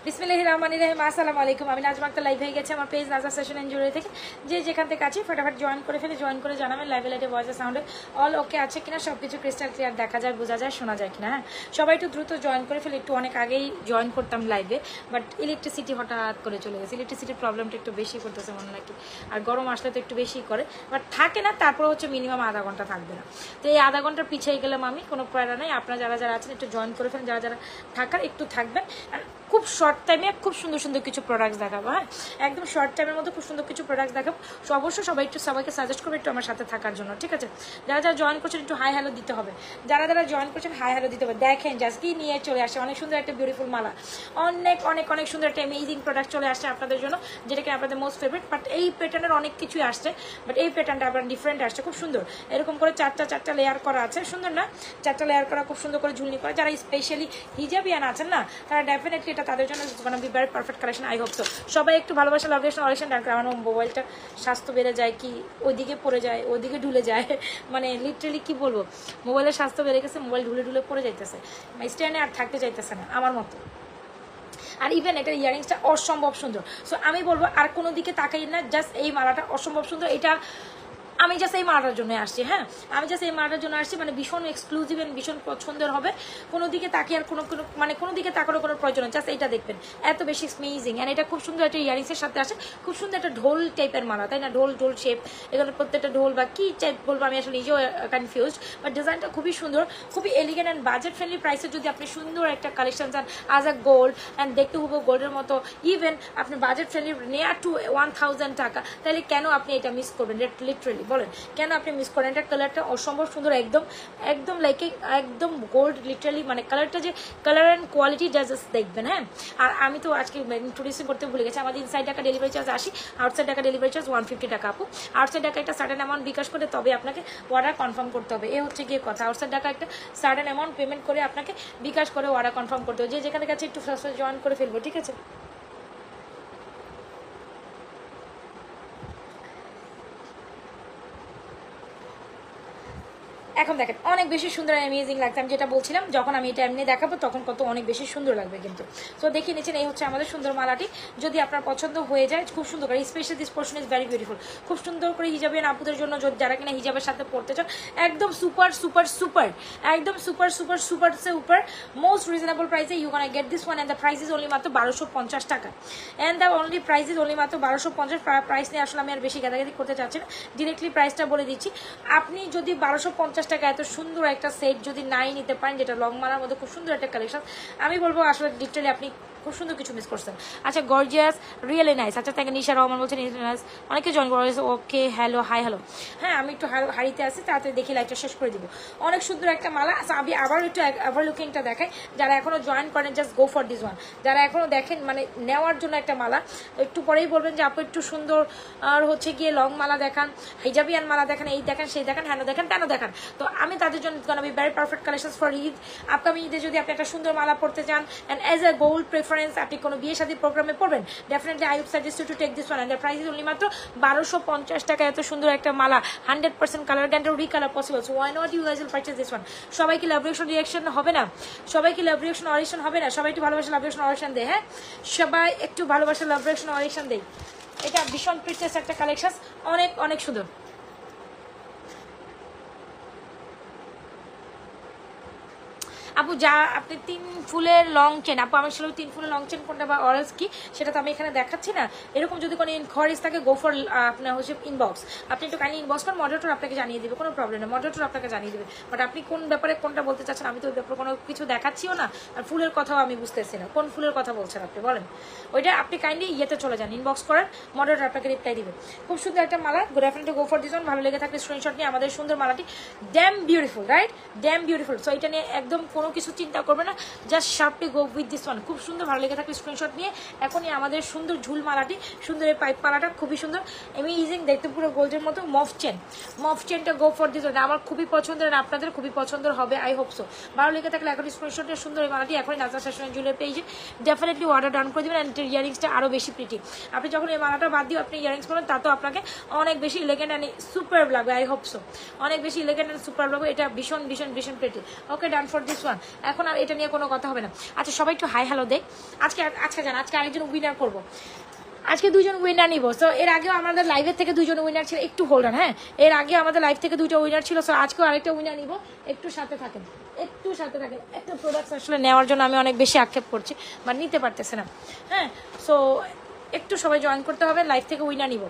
বিসমিল্লাহির রহমানির রহিম। আসসালামু আলাইকুম। আমি নাজমা আক্তার লাইভ হয়ে গেছে আমার page Najma fashion and jewellery থেকে। যে যেখান থেকে আছে ফটাফট জয়েন করে ফেলে, জয়েন করে জানাবেন লাইভে লাইটে ভয়েস সাউন্ডে অল ওকে আছে কিনা, সব কিছু ক্রিস্টাল ক্লিয়ার দেখা যায়, বোঝা যায়, শোনা যায় কিনা। হ্যাঁ, সবাই একটু দ্রুত জয়েন করে ফেলে। একটু অনেক আগেই জয়েন করতাম লাইভে, বাট ইলেকট্রিসিটি হঠাৎ করে চলে গেছে। ইলেকট্রিসিটির প্রবলেমটা একটু বেশি করতেছে মনে নাকি, আর গরম আসলে তো একটু বেশি করে, বাট থাকে না। তারপর হচ্ছে মিনিমাম আধা ঘন্টা থাকবে না, তো এই আধা ঘন্টা পিছিয়ে গেলাম আমি, কোনো প্যারা নেই। আপনারা যারা যারা আছেন একটু জয়েন করে ফেলেন, যারা যারা থাকার একটু থাকবেন। খুব শর্ট টাইমে খুব সুন্দর সুন্দর কিছু প্রোডাক্টস দেখাবো। হ্যাঁ, একদম শর্ট টাইমের মধ্যে খুব সুন্দর কিছু প্রোডাক্টস দেখাবো। অবশ্যই সবাইকে সাজেস্ট করবো একটু আমার সাথে থাকার জন্য, ঠিক আছে? যারা যারা জয়েন করছেন একটু হাই হ্যালো দিতে হবে। যারা যারা জয়েন করছেন হাই হ্যালো দিতে হবে। দেখেন জাস্ট কি নিয়ে চলে আসে, অনেক সুন্দর একটা বিউটিফুল মালা, অনেক অনেক অনেক সুন্দর একটা অ্যামেজিং প্রোডাক্ট চলে আসছে আপনাদের জন্য, যেটাকে আপনাদের মোস্ট ফেভারিট। বাট এই প্যাটার্নের অনেক কিছুই আসছে, বাট এই প্যাটার্নটা আপনার ডিফারেন্ট আসছে, খুব সুন্দর। এরকম করে চারটা লেয়ার করা আছে, সুন্দর না? চারটা লেয়ার করা, খুব সুন্দর করে ঝুলনি করা। যারা স্পেশালি হিজাবিয়ান আছেন না, তারা ডেফিনেটলি এটা তাদের জন্য B very perfect collection. I hope so সবাই একটু ভালোবাসা লাভেশন অরিশন ডাক। আমার মোবাইলটা স্বাস্থ্য বেড়ে যায় কি, ওইদিকে পড়ে যায়, ওইদিকে ঢুলে যায়, মানে লিটারেলি কি বলবো, মোবাইলের স্বাস্থ্য বেড়ে গেছে, মোবাইল ঢুলে ঢুলে পড়ে যাইতেছে, স্ট্যান্ডে আর থাকতে চাইতেছে না আমার মতো। আর ইভেন এটার ইয়ারিংসটা অসম্ভব সুন্দর। সো আমি বলবো আর কোনো দিকে তাকাই না, জাস্ট এই মালাটা অসম্ভব সুন্দর। এটা আমি জাস্ট এই মালাটার জন্য আসছি। হ্যাঁ, আমি জাস্ট এই মালাটার জন্য আসছি, মানে ভীষণ এক্সক্লুসিভ এন্ড ভীষণ পছন্দের হবে। কোনো দিকে তাকিয়ে আর কোনো দিকে তাকানোর কোনো প্রয়োজন নেই, জাস্ট এইটা দেখবেন, এত বেশি অ্যামেজিং। অ্যান্ড এটা খুব সুন্দর একটা ইয়ারিংসের সাথে আসে, খুব সুন্দর একটা ঢোল টাইপের মালা, তাই না? ঢোল শেপ, এখানে প্রত্যেকটা ঢোল বা কী টাইপ বলবো আমি আসলে নিজেও কনফিউজড, বাট ডিজাইনটা খুবই সুন্দর, খুবই এলিগেন্ট অ্যান্ড বাজেট ফ্রেন্ডলি প্রাইসে। যদি আপনি সুন্দর একটা কালেকশন চান আজ আ গোল্ড অ্যান্ড দেখতে হুবহু গোল্ডের মতো, ইভেন আপনি বাজেট ফ্রেন্ডলি নিয়ার টু 1000 টাকা, তাহলে কেন আপনি এটা মিস করবেন? লিটারেলি বলেন কেন আপনি মিস করেন? এটা কালারটা অসম্ভব সুন্দর, একদম একদম লাইক একদম গোল্ড, লিটারালি মানে কালারটা যে কালার অ্যান্ড কোয়ালিটি জাস্ট দেখবেন। হ্যাঁ, আর আমি তো আজকে ইন্ট্রোডিউসিং করতে ভুলে গেছি, আমাদের ইনসাইড টাকা ডেলিভারি চার্জ 80, আউটসাইড টাকা ডেলিভারি চার্জ 150 টাকা। আপু আউটসাইড টাকা একটা সার্টেন অ্যামাউন্ট বিকাশ করে তবে আপনাকে অর্ডার কনফার্ম করতে হবে, এ হচ্ছে গিয়ে কথা। আউটসাইড টাকা একটা সার্টেন অ্যামাউন্ট পেমেন্ট করে আপনাকে বিকাশ করে অর্ডার কনফার্ম করতে হবে। যে যেখানে কাছে একটু ফার্স্ট জয়েন করে ফেলবো, ঠিক আছে? এখন দেখেন অনেক বেশি সুন্দর অ্যামেজিং লাগছে। আমি যেটা বলছিলাম, যখন আমি এটা এমনি দেখাবো তখন কত অনেক বেশি সুন্দর লাগবে কিন্তু। তো দেখিয়ে নিচ্ছেন, এই হচ্ছে আমাদের সুন্দর মালাটি। যদি আপনার পছন্দ হয়ে যায়, খুব সুন্দর করে, specially this portion is very beautiful, খুব সুন্দর করে হিজাবের আপুদের জন্য, যারা কিনা হিজাবের সাথে পড়তে চান, একদম সুপার সুপার সুপার, একদম super super super super most reasonable প্রাইসে you can get this one. And the price is only মাত্র 1250 টাকা। And the only price is only মাত্র 1250। প্রাইস নিয়ে আসলে আমি আর বেশি গাদাগাদি করতে চাচ্ছি না, ডিরেক্টলি প্রাইসটা বলে দিচ্ছি। আপনি যদি 1250 টাকা এত সুন্দর একটা সেট যদি নাই নিতে পারেন, যেটা লং মালার মধ্যে খুব সুন্দর একটা কালেকশন, আমি বলবো আসলে লিটারালি আপনি খুব সুন্দর কিছু মিস করছেন। আচ্ছা, গর্জিয়াস, রিয়েলি নাইস। আচ্ছা, তাকে নিশা রহমান বলছেন নাইস, অনেকে জয়েন করেছে। ওকে, হ্যালো, হাই হ্যালো। হ্যাঁ, আমি একটু হারিতে আসি, তাড়াতাড়ি দেখি লাইটটা শেষ করে দিব। অনেক সুন্দর একটা মালা। আচ্ছা, আমি আবার একটু ওভার লুকিংটা দেখাই। যারা এখনো জয়েন করেন, just go for this one. যারা এখনো দেখেন, মানে নেওয়ার জন্য একটা মালা, একটু পরেই বলবেন যে আপু একটু সুন্দর আর হচ্ছে গিয়ে লং মালা দেখান, হিজাবিয়ান মালা দেখান, এই দেখান, সেই দেখান, হ্যানো দেখান, তেন দেখান। তো আমি তাদের জন্য আমি very perfect collection for Eid. Upcoming ঈদে যদি আপনি একটা সুন্দর মালা পড়তে চান and as a gold preference, আপনি কোনো বিয়ে শাদী প্রোগ্রামে পড়বেন, definitely I would suggest to take this one. And the price is only মাত্র 1250 টাকা। এত সুন্দর একটা মালা, 100% colour guarantee, recolour possible. So why not you guys will purchase this one. সবাই কি লাভ রিয়েকশন হবে না? সবাই কি লাভ রিয়েকশন অরিশন হবে না? সবাই একটু ভালোবাসা লাভ রিয়েকশন অরিশন দেয়। হ্যাঁ, সবাই একটু ভালোবাসা লাভ রিয়েকশন অরিশন দেয়। এটা ভীষণ প্রিসিয়াস একটা কালেকশন, অনেক অনেক সুন্দর। আপু যা আপনি 3 ফুলের লং চেন, আপু আমার আসলে 3 ফুলের লং চেন কোনটা বা অরেঞ্জ কি সেটা তো আমি এখানে দেখাচ্ছি না। এরকম যদি কোনো ইনকোয়ারিজ থাকে, গো ফর আপনার হচ্ছে ইনবক্স। আপনি একটু কাইন্ডলি ইনবক্স করেন, মডারেটর আপনাকে জানিয়ে দেবে, কোনো প্রবলেম নেই, মডারেটর আপনাকে জানিয়ে দেবে। বাট আপনি কোন ব্যাপারে কোনটা বলতে চাচ্ছেন, আমি তো ওই ব্যাপারে কোনো কিছু দেখাচ্ছিও না, আর ফুলের কথাও আমি বুঝতেছি না কোন ফুলের কথা বলছেন আপনি, বলেন। ওইটা আপনি কাইন্ডলি ইয়েতে চলে যান, ইনবক্স করেন, মডারেটর আপনাকে রিপ্লাই দিবে। খুব সুন্দর একটা মালা, definitely go for this one. ভালো লেগে থাকলে স্ক্রিনশট নিয়ে আমাদের সুন্দর মালাটি, damn beautiful, right? Damn beautiful. So এটা নিয়ে একদম কোনো কিছু চিন্তা করবে না, just sharply go with this one. খুব সুন্দর, ভালো লেগে থাকলে স্ক্রিনশট নিয়ে এখনই আমাদের সুন্দর ঝুল মালাটি, সুন্দর এই পাইপ মালাটা খুবই সুন্দর, অ্যামেজিং দেখতে, পুরো গোল্ডের মতো। মফ চেনটা গো ফর দিস ওয়ান, আমার খুবই পছন্দের, আপনাদের খুবই পছন্দের হবে, আই হোপ সো। ভালো লেগে থাকলে এখনই স্ক্রিনশটের সুন্দর এই মালাটি এখনই নাজমা ফ্যাশন এন্ড জুয়েলারি পেজে ডেফিনেটলি অর্ডার ডান করে দেবেন। অ্যান্ড ইয়ারিংসটা আরও বেশি প্রিটি। আপনি যখন এই মালাটা বাদ দিয়ে আপনি ইয়ারিংস করেন, তা তো আপনাকে অনেক বেশি ইলেগেন্ট অ্যান্ড সুপার লাগবে, আই হোপ সো। অনেক বেশি ইলেগেন্ট অ্যান্ড সুপার লাগবে, এটা ভীষণ ভীষণ ভীষণ pretty. Okay, done for this one. এখন আর এটা নিয়ে কোনো কথা হবে না। আচ্ছা সবাই একটু হাই হ্যালো দেয়। আজকে জান আজকে আরেকজন উইনার করবো, আজকে 2জন উইনার নিব। সো এর আগেও আমাদের লাইভের থেকে 2জন উইনার ছিল, একটু হোল্ড অন। হ্যাঁ এর আগে আমাদের লাইভ থেকে 2টা উইনার ছিল, সো আজকেও আরেকটা উইনার নিব, একটু সাথে থাকেন। একটা প্রোডাক্ট আসলে নেওয়ার জন্য আমি অনেক বেশি আক্ষেপ করছি, বা নিতে পারতেছে না। হ্যাঁ সো একটু সবাই জয়েন করতে হবে, লাইভ থেকে উইনার নিব।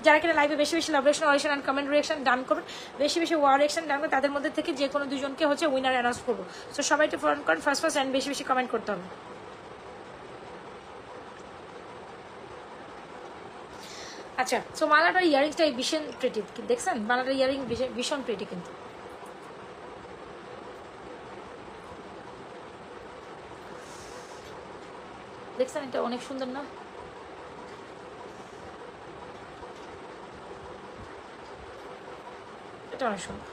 যারা কিনা লাইভে বেশি বেশি লাভ রিঅ্যাকশন অরিয়েশন অ্যান্ড কমেন্ট রিঅ্যাকশন ডান করবেন, বেশি বেশি ওয়ার রিঅ্যাকশন ডান করবেন, তাদের মধ্যে থেকে যে কোনো 2জনকে হচ্ছে উইনার অ্যানাউন্স করবো। সো সবাই একটু ফোন করেন ফার্স্ট অ্যান্ড বেশি বেশি কমেন্ট করতে হবে। আচ্ছা সো মালাটার ইয়ারিংসটা ভীষণ প্রিটি, দেখছেন মালাটার ইয়ারিং ভীষণ প্রিটি কিন্তু। দেখছেন এটা অনেক সুন্দর না? এটা অনেক সুন্দর,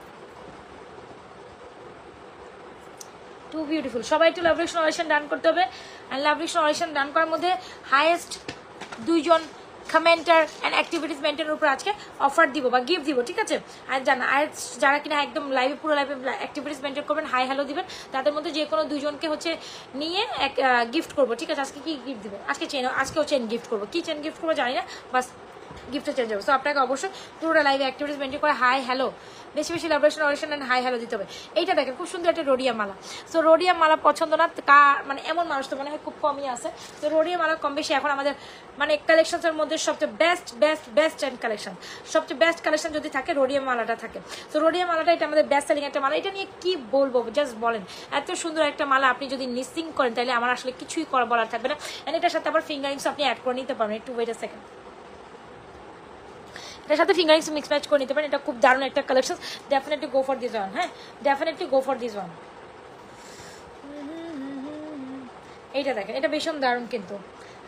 টু বিউটিফুল। সবাই একটু লাভ রিঅ্যাকশন অরিয়েশন ডান করতে হবে। অ্যান্ড লাভ রিঅ্যাকশন অরিয়েশন ডান করার মধ্যে হাইয়েস্ট 2জন কমেন্টার অ্যান্ড অ্যাক্টিভিটিস মেনটেনের উপর আজকে অফার দিব বা গিফট দিব, ঠিক আছে? আর যারা কিনা একদম লাইভে পুরো লাইভে অ্যাক্টিভিটিস মেনটেন করবেন, হাই হ্যালো দিবেন, তাদের মধ্যে যে কোনো 2জনকে হচ্ছে নিয়ে গিফট করবো, ঠিক আছে? আজকে কি গিফট দিবেন? আজকেও চেন গিফট করবো। কি চেন গিফট করবো জানি না, বাস গিফটে চেঞ্জ হবে। সো আপনাকে অবশ্যই পুরোটা লাইভে অ্যাক্টিভিটিস মেনটেন করে হাই হ্যালো, বেশি বেশি লাভরেশন অরিয়েশন অ্যান্ড হাই হ্যালো দিতে হবে। এইটা দেখেন খুব সুন্দর একটা রোডিয়া মালা। সো রোডিয়া মালা পছন্দ না মানে এমন মানুষ তো মনে হয় খুব কমই আছে। তো রোডিয়া মালা কম বেশি এখন আমাদের মানে কালেকশনের মধ্যে সবচেয়ে বেস্ট অ্যান্ড কালেকশন, সবচেয়ে বেস্ট কালেকশন যদি থাকে রোডিয়া মালাটা থাকে। তো রোডিয়া মালাটা এটা আমাদের বেস্ট সেলিং একটা মালা। এটা নিয়ে কি বলবো, জাস্ট বলেন, এত সুন্দর একটা মালা আপনি যদি মিসিং করেন তাহলে আমার আসলে কিছুই বলার থাকবে না। এন্ড এটার সাথে আবার ফিঙ্গারিংস আপনি অ্যাড করে নিতে পারবেন। একটু ওয়েট আ সেকেন্ড, এটার সাথে ফিঙ্গারিংস মিক্স ম্যাচ করে নিতে পারেন। এটা খুব দারুণ একটা collection, definitely go for this one. হ্যাঁ definitely go for this one. এইটা দেখেন, এটা ভীষণ দারুণ কিন্তু,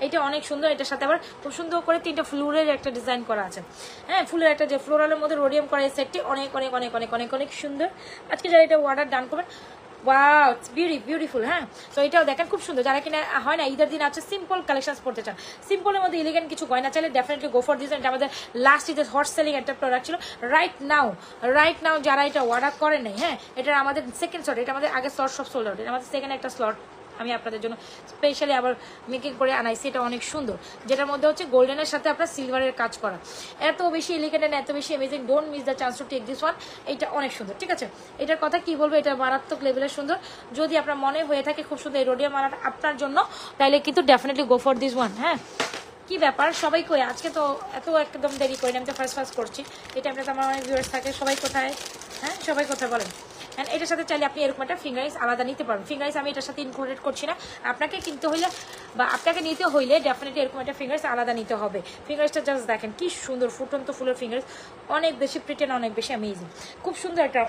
এইটা অনেক সুন্দর। এটার সাথে আবার খুব সুন্দর করে 3টা ফ্লোরের একটা ডিজাইন করা আছে। হ্যাঁ ফুলের একটা যে ফ্লোরালের মধ্যে রোডিয়াম করা এই সেটটি অনেক অনেক অনেক অনেক অনেক অনেক সুন্দর। আজকে যারা এটা অর্ডার ডান করবেন, ওয়াও ইটস বিউটিফুল। হ্যাঁ তো এটাও দেখেন খুব সুন্দর। যারা কিনা হয় না ঈদের দিন আছে সিম্পল কালেকশন পড়তে চান, সিম্পলের মধ্যে এলিগেন্ট কিছু গয়না চাইলে ডেফিনেটলি গো ফর দিস। এটা আমাদের লাস্ট ঈদের হট সেলিং একটা প্রোডাক্ট ছিল। রাইট নাও যারা এটা অর্ডার করেন নাই, হ্যাঁ এটা আমাদের সেকেন্ড স্লট, এটা আমাদের আগে স্লট সব সোল্ড আউট, এটা আমাদের সেকেন্ড একটা স্লট আমি আপনাদের জন্য স্পেশালি আবার মেকিং করে আনাইছি। এটা অনেক সুন্দর, যেটার মধ্যে হচ্ছে গোল্ডেনের সাথে আপনার সিলভারের কাজ করা, এত বেশি এলিগেন্ট এন্ড এত বেশি amazing. Don't miss the chance to take this one. এটা অনেক সুন্দর, ঠিক আছে? এটার কথা কি বলবো, এটা মারাত্মক লেভেলের সুন্দর। যদি আপনার মনে হয়ে থাকে খুব সুন্দর এই রোডিয়া মালাটা আপনার জন্য, তাইলে কিন্তু definitely go for this one. হ্যাঁ কি ব্যাপার সবাই কই আজকে? তো এত একদম দেরি করি না, আমি তো ফার্স্ট করছি। এটা আপনার আমার অনেক ভিউয়ার্স থাকে, সবাই কোথায়? হ্যাঁ সবাই কোথায় বলেন? অ্যান্ড এটার সাথে চাইলে আপনি এরকম একটা ফিঙ্গারিংস আলাদা নিতে পারবেন। ফিঙ্গারিংস আমি এটার সাথে ইনক্লুডেড করছি না, আপনাকে কিনতে হইলে বা আপনাকে নিতে হইলে ডেফিনেটলি এরকম একটা ফিঙ্গারিংস আলাদা নিতে হবে। ফিঙ্গারিংসটা জাস্ট দেখেন কি সুন্দর, ফুটন্ত ফুলের ফিঙ্গারিংস, অনেক বেশি প্রিটেন, অনেক বেশি অ্যামেজিং, খুব সুন্দর একটা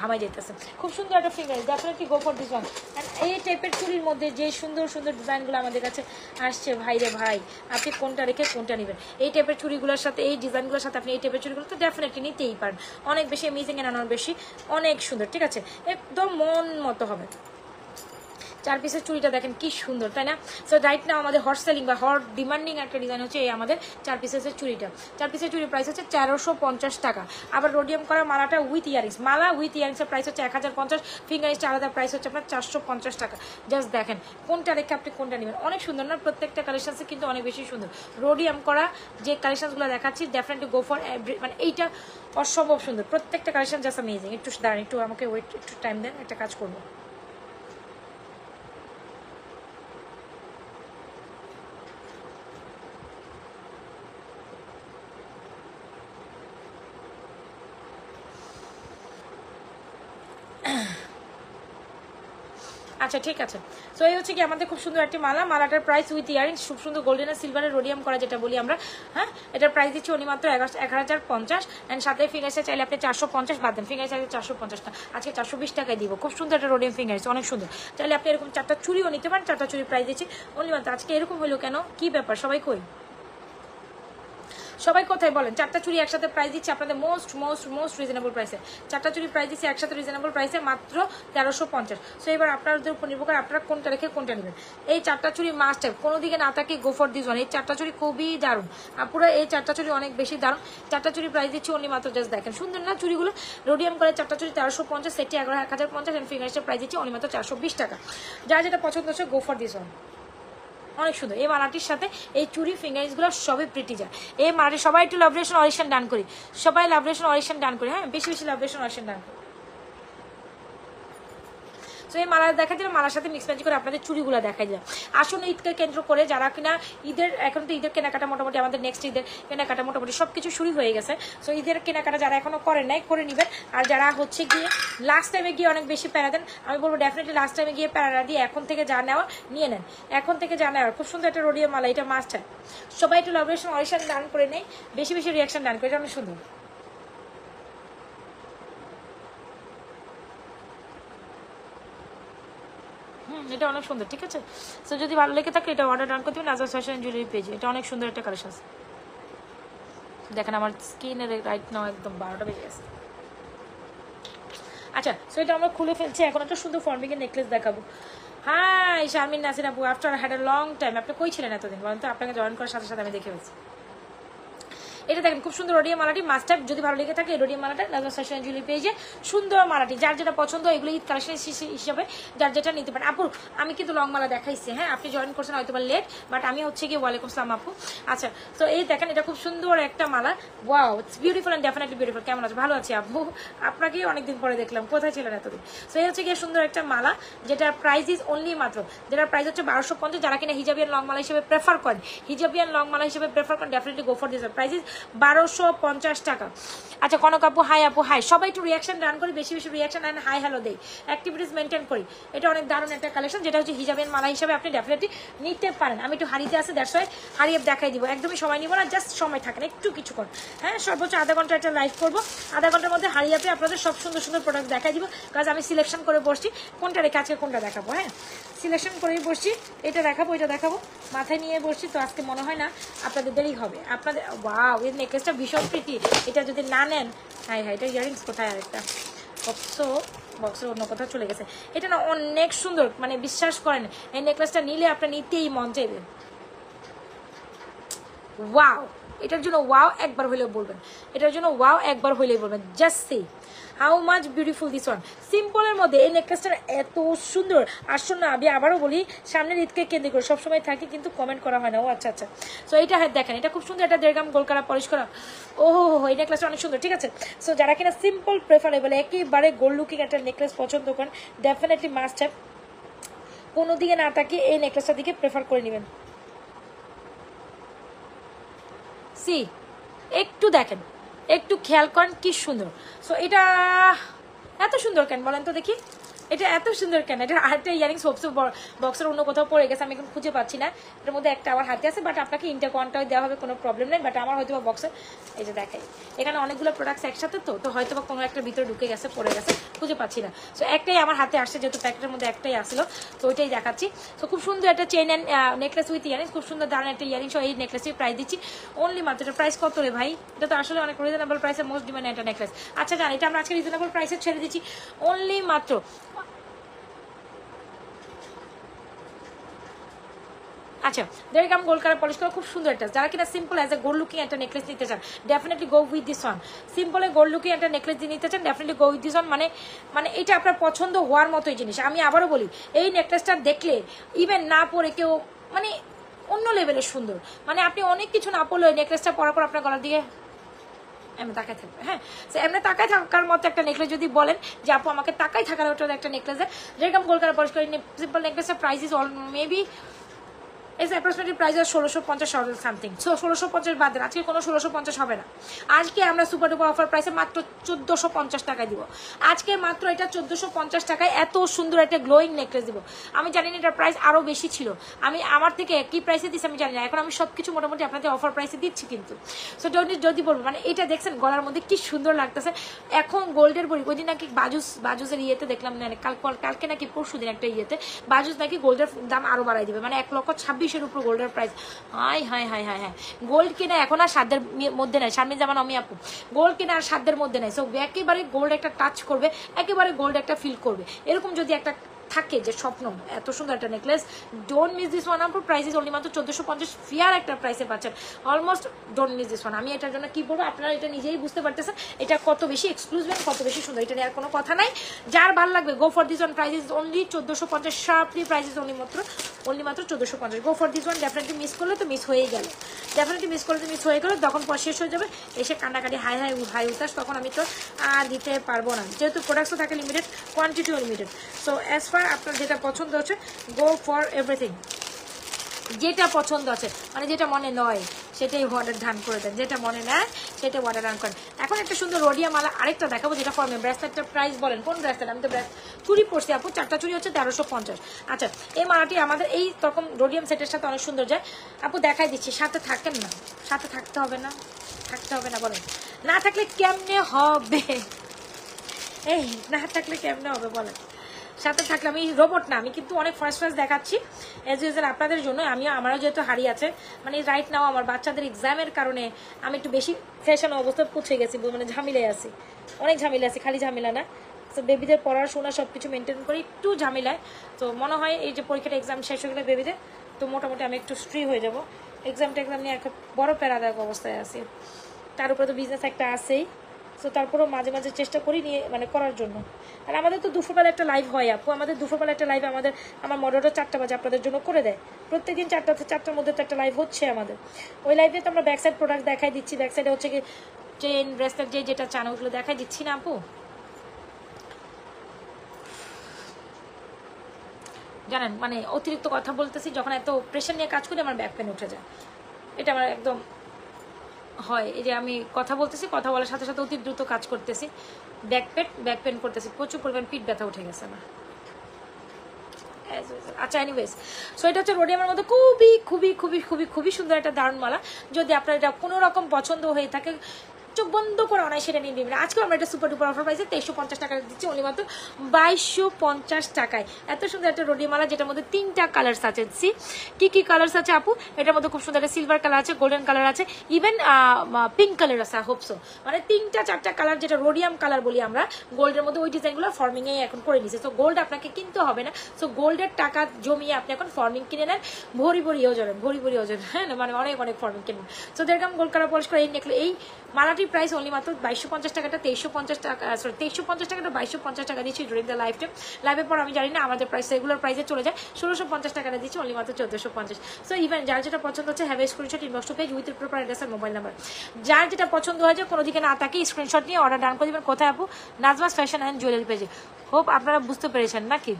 ঘামাই যেতেছে, খুব সুন্দর একটা fingerings. Definitely go for this one. And এই টাইপের চুরির মধ্যে যে সুন্দর সুন্দর ডিজাইনগুলো আমাদের কাছে আসছে, ভাই রে ভাই আপনি কোনটা রেখে কোনটা নেবেন? এই টাইপের চুরিগুলোর সাথে এই ডিজাইনগুলোর সাথে আপনি এই টাইপের চুরিগুলো তো ডেফিনেটলি নিতেই পারেন। অনেক বেশি অ্যামেজিং এন্ড অনেক বেশি অনেক সুন্দর, ঠিক আছে? একদম মন মতো হবে। 4 পিসের চুড়িটা দেখেন কি সুন্দর, তাই না? সো রাইট নাও আমাদের হট সেলিং বা হট ডিমান্ডিং একটা ডিজাইন হচ্ছে এই আমাদের 4 পিসের চুড়িটা। 4 পিসের চুড়ির প্রাইস হচ্ছে 1350 টাকা। আবার রোডিয়াম করা মালাটা উইথ ইয়ারিংস, মালা উইথ ইয়ারিংসের প্রাইস হচ্ছে 1050। ফিঙ্গারিংসটা আলাদা প্রাইস হচ্ছে আপনার 450 টাকা। জাস্ট দেখেন কোনটা রেখে আপনি কোনটা নেবেন। অনেক সুন্দর না? প্রত্যেকটা কালেকশনসে কিন্তু অনেক বেশি সুন্দর। রোডিয়াম করা যে কালেকশনসগুলো দেখাচ্ছি ডেফিনেটলি গো ফর মানে এইটা অসম্ভব সুন্দর প্রত্যেকটা কালেকশন, জাস্ট অ্যামেজিং। একটু দাঁড়ান, একটু আমাকে ওয়েট, একটু টাইম দেন, একটা কাজ করবো। আচ্ছা ঠিক আছে। সো এই হচ্ছে কি আমাদের খুব সুন্দর একটি মালা, মালাটার প্রাইস উইথ ইয়ারিংস, খুব সুন্দর গোল্ডেন আর সিলভারের রোডিয়াম করা যেটা বলি আমরা। হ্যাঁ এটার প্রাইস দিচ্ছি উনি মাত্র 1050। অ্যান্ড সাথে ফিঙ্গার্সে চাইলে আপনি 450 বাদ দেন, ফিঙ্গার চাইলে 450 না, আজকে 420 টাকায় দিব। খুব সুন্দর একটা রোডিয়াম ফিঙ্গার্স, অনেক সুন্দর। চাইলে আপনি এরকম 4টা চুড়িও নিতে পারেন। 4টা চুড়ির প্রাইস দিচ্ছি উনি মাত্র। আজকে এরকম হলো কেন, কি ব্যাপার সবাই কই? সবাই কোথায় বলেন? 4টা চুড়ি একসাথে প্রাইস দিচ্ছি আপনাদের মোস্ট রিজনেবল প্রাইসে। 4টা চুড়ি প্রাইস দিচ্ছি একসাথে রিজনেবল প্রাইসে মাত্র 1350। সো এবার আপনাদের উপর নির্ভর করে আপনারা কোনটা রেখে কোনটা নেবেন। এই 4টা চুড়ি মাস্ট হ্যাভ, কোনো দিকে না থাকে গো ফর দিস ওয়ান। এই 4টা চুড়ি খুবই দারুণ, পুরো এই 4টা চুড়ি অনেক বেশি দারুণ। 4টা চুড়ি প্রাইস দিচ্ছি অনলি মাত্র, জাস্ট দেখেন সুন্দর না চুড়িগুলো, রোডিয়াম করে 4টা চুড়ি 1350, সেটটি 11,050 এন্ড ফিঙ্গার্সের প্রাইস দিচ্ছি অনলি মাত্র 420 টাকা। যার যেটা পছন্দ হচ্ছে গো ফর দিস ওয়ান, অনেক সুন্দর। এই মালাটির সাথে এই চুড়ি ফিঙ্গারিংসগুলো সবই প্রিটি যায়। এই মালাটি সবাই একটু লাভরেশন অরিশন ডান করি, সবাই লাভরেশন অরিশন ডান করি, হ্যাঁ বেশি বেশি লাভরেশন অরিশন ডান করি। তো এই মালা দেখা দিলাম, মালার সাথে মিক্স ম্যাচ করে আপনাদের চুড়িগুলো দেখাই দিলাম। আসুন ঈদকে কেন্দ্র করে যারা কিনা ঈদের, এখন তো ঈদের কেনাকাটা মোটামুটি আমাদের নেক্সট ঈদের কেনাকাটা মোটামুটি সব কিছু শুরু হয়ে গেছে। সো ঈদের কেনাকাটা যারা এখনো করেন নাই করে নেবেন। আর যারা হচ্ছে গিয়ে লাস্ট টাইমে গিয়ে অনেক বেশি প্যারা দেন, আমি বলবো ডেফিনেটলি লাস্ট টাইমে গিয়ে প্যারা দিয়ে এখন থেকে যা নেওয়া নিয়ে নেন, এখন থেকে যা নেওয়ার। খুব সুন্দর একটা রোডিয়াম মালা, এটা মাস্ট হয়। সবাই একটু লাভরেশন অরিশন ডান করে নেই, বেশি বেশি রিয়াকশন ডান করে, এটা অনেক সুন্দর। এটা অনেক সুন্দর, ঠিক আছে। সো যদি ভালো লেগে থাকে এটা অর্ডার ডান করতে হবে নাজাস ফ্যাশন জুয়েলারি পেজে। এটা অনেক সুন্দর একটা কালেকশন। দেখেন আমার স্কিনের রাইট নাও একদম 12টা বেজে গেছে। আচ্ছা, সো এটা আমরা খুলে ফেলছি। এখন একটা সুন্দর ফর্মিকের নেকলেস দেখাবো। হাই শারমিন নাসির আপু, after had a long time. আপনি কই ছিলেন এতদিন বলেন তো? আপনাকে জয়েন করার সাথে সাথে আমি দেখে ফেলছি। এটা দেখেন খুব সুন্দর রোডিয়াম মালাটি, মাস্ট হ্যাভ। যদি ভালো লেগে থাকে এই রোডিয়াম মালাটা নাজাস ফ্যাশন জুয়েলারি পেজে সুন্দর মালাটি, যার যেটা পছন্দ এগুলো ঈদ কালেকশন হিসাবে যার যেটা নিতে পারেন। আপু আমি কিন্তু লং মালা দেখাইছি, হ্যাঁ আপনি জয়েন করছেন হয়তো বা লেট, বাট আমি হচ্ছে কি ওয়ালাইকুম আসসালাম আপু। আচ্ছা, তো এই দেখেন এটা খুব সুন্দর একটা মালা। Wow, it's beautiful and definitely beautiful. কেমন আছে? ভালো আছে আপু, আপনাকেই অনেকদিন পরে দেখলাম, কোথায় ছিলেন এতদিন? সো এই হচ্ছে গিয়ে সুন্দর একটা মালা, যেটার প্রাইস ইজ অনলি মাত্র, যেটার প্রাইস হচ্ছে 1250। যারা কিনা হিজাবিয়ান লং মালা হিসেবে প্রেফার করেন, হিজাবিয়ান লং মালা হিসেবে প্রেফার করেন, definitely go for this. Price is 1250 টাকা। আচ্ছা কনক আপু হাই, আপু হাই। সবাই একটু রিয়াকশন রান করি, বেশি বেশি রিয়াকশন অ্যান্ড হাই হ্যালো দেই, অ্যাক্টিভিটিস মেনটেন করি। এটা অনেক দারুণ একটা কালেকশন, যেটা হচ্ছে হিজাবের মালা হিসাবে আপনি ডেফিনেটলি নিতে পারেন। আমি একটু হারিতে আছে, দ্যাটস ওয়াই হারিয়ে দেখাই দিব। একদমই সময় নিব না, জাস্ট সময় থাকেন একটু কিছুক্ষণ, হ্যাঁ সর্বোচ্চ আধা ঘন্টা একটা লাইভ করবো। আধা ঘন্টার মধ্যে হারিয়াতে আপনাদের সব সুন্দর সুন্দর প্রোডাক্ট দেখাই দিব। কাজ আমি সিলেকশন করে বসছি কোনটা রেখে আজকে কোনটা দেখাবো, হ্যাঁ সিলেকশন করেই বসছি। এটা দেখাবো, এটা দেখাবো, মাথায় নিয়ে বসছি। তো আজকে মনে হয় না আপনাদের দেরি হবে। আপনাদের ওয়াও, এই নেকলেসটা ভীষণ প্রীতি। এটা যদি না নেন, হাই হাই, এটা ইয়ারিংস কোথায়? আরেকটা বক্সের অন্য কোথাও চলে গেছে। এটা না অনেক সুন্দর, মানে বিশ্বাস করেন এই নেকলেসটা নিলে আপনার নিতেই মন চাইবে। ওয়াও, এটার জন্য ওয়াও একবার হইলেও বলবেন, এটার জন্য ওয়াও একবার হইলেই বলবেন। Just see how much beautiful this one. সিম্পলের মধ্যে এই নেকলেসটা এত সুন্দর। আসুন না, আমি আবারও বলি, সামনের ঈদকে কেন্দ্র করে সবসময় থাকি কিন্তু কমেন্ট করা হয় না। ও আচ্ছা আচ্ছা, সো এটা দেখেন, এটা খুব সুন্দর, এটা 1.5 গ্রাম গোল করা পলিশ করা। ও হো, এই নেকলেসটা অনেক সুন্দর, ঠিক আছে। সো যারা কিনা সিম্পল প্রেফারেবল একেবারে গোল্ড লুকিং একটা নেকলেস পছন্দ করেন, ডেফিনেটলি মাস্ট হ্যাভ, কোনো দিকে না তাকিয়ে এই নেকলেসটার দিকে প্রেফার করে নেবেন। সি একটু দেখেন, একটু খেয়াল করেন কি সুন্দর। সো এটা এত সুন্দর কেন বলেন তো দেখি? এটা এত সুন্দর কেন? এটা আরেকটা ইয়ারিংস হোপস বক্সের অন্য কোথাও পড়ে গেছে, আমি এখন খুঁজে পাচ্ছি না। এটার মধ্যে একটা আমার হাতে আছে, বাট আপনাকে ইন্টারকনটাও দেওয়া হবে, কোনো প্রবলেম নেই। বাট আমার হয়তো বা বক্সে এই যে দেখাই, এখানে অনেকগুলো প্রোডাক্টস একসাথে, তো হয়তো বা কোনো একটা ভিতরে ঢুকে গেছে, পড়ে গেছে, খুঁজে পাচ্ছি না। সো একটাই আমার হাতে আসছে, যেহেতু প্যাকেটের মধ্যে একটাই আসলো, তো ওইটাই দেখাচ্ছি। তো খুব সুন্দর একটা chain and necklace with earrings, খুব সুন্দর দারুণ একটা ইয়ারিংস। এই নেকলেসটির প্রাইস দিচ্ছি অনলি মাত্র, এটা প্রাইস কত রে ভাই? এটা তো আসলে অনেক রিজনেবল প্রাইসের মোস্ট ডিমান্ড একটা নেকলেস। আচ্ছা জান, এটা আমরা আজকে রিজনেবল প্রাইসে ছেড়ে দিচ্ছি অনলি মাত্র। আচ্ছা 1.5 গ্রাম গোল্ড কালার পলিশ করা, খুব সুন্দর একটা। যারা কিনা simple as a gold looking একটা নেকলেস নিতে চান, definitely go with this one. সিম্পলে গোল্ড লুকিং একটা নেকলেস দিয়ে নিতে চান, definitely go with this one. মানে এটা আপনার পছন্দ হওয়ার মতোই জিনিস। আমি আবারও বলি, এই নেকলেসটা দেখলে ইভেন না পরে কেউ, মানে অন্য লেভেলের সুন্দর। মানে আপনি অনেক কিছু না পড়লে ওই নেকলেসটা পরার পর আপনার গলার দিকে এমনি তাকায় থাকবে। হ্যাঁ, এমনি তাকায় থাকার মতো একটা নেকলেস যদি বলেন যে আপু আমাকে তাকায় থাকার মতো একটা necklace, 1.5 gram gold colour polish করে সিম্পল নেকলেসের price is all maybe as approximately price 1650 something. So 1650 বাদ দেন, আজকে কোনো 1650 হবে না। আজকে আমরা সুপার ডুপার অফার প্রাইসে মাত্র 1450 টাকায় দিব। আজকে মাত্র এটা 1450 টাকায় এত সুন্দর একটা গ্লোয়িং নেকলেস দিব। আমি জানি না এটার প্রাইস আরও বেশি ছিল, আমি আমার থেকে কি প্রাইসে দিচ্ছি আমি জানি না। এখন আমি সব কিছু মোটামুটি আপনাদের অফার প্রাইসে দিচ্ছি কিন্তু। সো যদি বলবো, মানে এটা দেখছেন গলার মধ্যে কি সুন্দর লাগতেছে। এখন গোল্ডের বলি, ওই দিন নাকি বাজুসের ইয়েতে দেখলাম, মানে কালকে নাকি পরশু দিন একটা ইয়েতে বাজুস নাকি গোল্ডের দাম আরও বাড়াই দিবে, মানে 1,26,000 26-এর উপর গোল্ডের প্রাইস। হায় হায় হায় হায় হ্যাঁ, গোল্ড কিনা এখন আর সাধ্যের মধ্যে নাই। সামনে যেমন আমি আপু গোল্ড কিনা আর সাধ্যের মধ্যে নাই। সো একেবারে গোল্ড একটা টাচ করবে, একেবারে গোল্ড একটা ফিল করবে, এরকম যদি একটা থাকে যে স্বপ্ন, এত সুন্দর একটা necklace, don't miss this one. আপনার প্রাইস ইজ অনলি মাত্র 1450, ফেয়ার একটা প্রাইসে পাচ্ছেন, almost don't miss this one. আমি এটার জন্য কি বলবো, আপনারা এটা নিজেই বুঝতে পারতেছেন এটা কত বেশি এক্সক্লুসিভ, কত বেশি সুন্দর, এটা নিয়ে আর কোনো কথা নাই। যার ভালো লাগবে গো for this one, price is only 1450, sharply price is only মাত্র 1450। গো for this one. Definitely miss করলে তো মিস হয়েই গেল, ডেফিনেটলি মিস করলে তো মিস হয়ে গেল, তখন পর শেষ হয়ে যাবে, এসে কান্নাকাটি হাই হাই হাই উতাস, তখন আমি তো আর দিতে পারবো না, যেহেতু প্রোডাক্টসও থাকে লিমিটেড, কোয়ান্টিটিও লিমিটেড। সো অ্যাজ ফার আপনার যেটা পছন্দ হচ্ছে, গো ফর এভরিথিং, যেটা পছন্দ আছে মানে যেটা মনে নয় সেটাই অর্ডার ডান করে দেন, যেটা মনে নেয় সেটা অর্ডার ডান করেন। এখন একটা সুন্দর রোডিয়া মালা আরেকটা দেখাবো, যেটা ফর্মে ব্রেসলেটটার প্রাইস বলেন কোন ব্রেসলেট, আমি তো চুরি পড়ছি আপু, 4টা চুরি হচ্ছে 1350। আচ্ছা, এই মালাটি আমাদের এই তখন রোডিয়াম সেটের সাথে অনেক সুন্দর যায় আপু, দেখাই দিচ্ছি, সাথে থাকেন না, সাথে থাকতে হবে না, থাকতে হবে না বলেন, না থাকলে কেমনে হবে, এই না থাকলে কেমনে হবে বলেন, সাথে থাকলে আমি রোবট না, আমি কিন্তু অনেক ফার্স্ট দেখাচ্ছি এজ ইউজুয়াল আপনাদের জন্য। আমারও যেহেতু হারিয়ে আছে, মানে রাইট নাও আমার বাচ্চাদের এক্সামের কারণে আমি একটু বেশি ফ্যাশন অবস্থা পৌঁছে গেছি, মানে ঝামেলায় আছি, অনেক ঝামেলা আছে, খালি ঝামেলা না, তো বেবিদের পড়াশোনা সব কিছু মেনটেন করে একটু ঝামেলায়। তো মনে হয় এই যে পরীক্ষাটা এক্সাম শেষ হয়ে গেলে বেবিদের, তো মোটামুটি আমি একটু ফ্রি হয়ে যাব, এক্সাম নিয়ে একটা বড় প্যারাদায়ক অবস্থায় আছি, তার উপরে তো বিজনেস একটা আছেই। সো তারপরেও মাঝে মাঝে চেষ্টা করি নিয়ে মানে করার জন্য। আর আমাদের তো দুপুরবেলা একটা লাইভ হয় আপু, আমাদের দুপুরবেলা একটা লাইভ আমার মডারটা 4টা বাজে আপনাদের জন্য করে দেয়, প্রত্যেকদিন 4টার মধ্যে তো একটা লাইভ হচ্ছে আমাদের। ওই লাইভে তো আমরা ব্যাকসাইড প্রোডাক্ট দেখাই দিচ্ছি, ব্যাকসাইডে হচ্ছে কি চেন ব্রেসলেট যেটা চান ওগুলো দেখাই দিচ্ছি না আপু। জানেন মানে অতিরিক্ত কথা বলতেছি, যখন এত প্রেশার নিয়ে কাজ করি আমার ব্যাক পেন উঠে যায়, এটা আমার একদম হয়। এই যে আমি কথা বলতেছি, কথা বলার সাথে সাথে অতি দ্রুত কাজ করতেছি, ব্যাক পেন করতেছি, প্রচুর পরিমাণ পিঠ ব্যথা উঠে গেছে আমার। আচ্ছা এনিওয়েজ, সো এটা হচ্ছে রোডিয়ামের মধ্যে খুবই খুবই খুবই খুবই খুবই সুন্দর একটা দারুণ মালা। যদি আপনার এটা কোনো রকম পছন্দ হয়ে থাকে, চোখ বন্ধ করে অনায় সেটা নিয়ে নেবেন। আজকে আমরা একটা সুপার ডুপার অফার পাইছি, 2350 টাকা দিচ্ছি অনলি মাত্র 2250 টাকায়। এত সুন্দর একটা রোডিয়া মালা, যেটার মধ্যে 3টা কালার্স আছে। সি কি কালার্স আছে আপু, এটার মধ্যে খুব সুন্দর একটা সিলভার কালার আছে, গোল্ডেন কালার আছে, ইভেন পিঙ্ক কালার আছে, হোপসো, মানে 3টা-4টা কালার, যেটা রোডিয়াম কালার বলি আমরা গোল্ডের মধ্যে, ওই ডিজাইনগুলো ফর্মিংয়ে এখন করে নিছে। সো গোল্ড আপনাকে কিনতে হবে না, সো গোল্ডের টাকা জমিয়ে আপনি এখন ফর্মিং কিনে নেন, ভরি ভরি ওজন, হ্যাঁ, মানে অনেক অনেক ফর্মিং কিনবেন। সো দেখলাম গোল্ড কালার পলিশ করে এই নেকলে, এই মালাটির প্রাইস অনলি মাত্র 2250 টাকাটা, 2350 টাকা, সরি 2350 টাকাটা 2250 টাকা দিচ্ছি ডুরিং দ্য লাইফ টাইম। লাইভের পর আমি জানি না আমাদের প্রাইস রেগুলার প্রাইসে চলে যায়, 1650 টাকাটা দিচ্ছি অনলি মাত্র 1450। সো ইভেন যার যেটা পছন্দ হচ্ছে have a screenshot inbox to page with proper address আর মোবাইল নাম্বার। যার যেটা পছন্দ হয়েছে কোনো দিকে না তাকে স্ক্রিনশট নিয়ে অর্ডার ডান করে দেবেন। কোথায় আপু, নাজমাস ফ্যাশন অ্যান্ড জুয়েলারি পেজে। হোপ আপনারা বুঝতে পেরেছেন নাকি।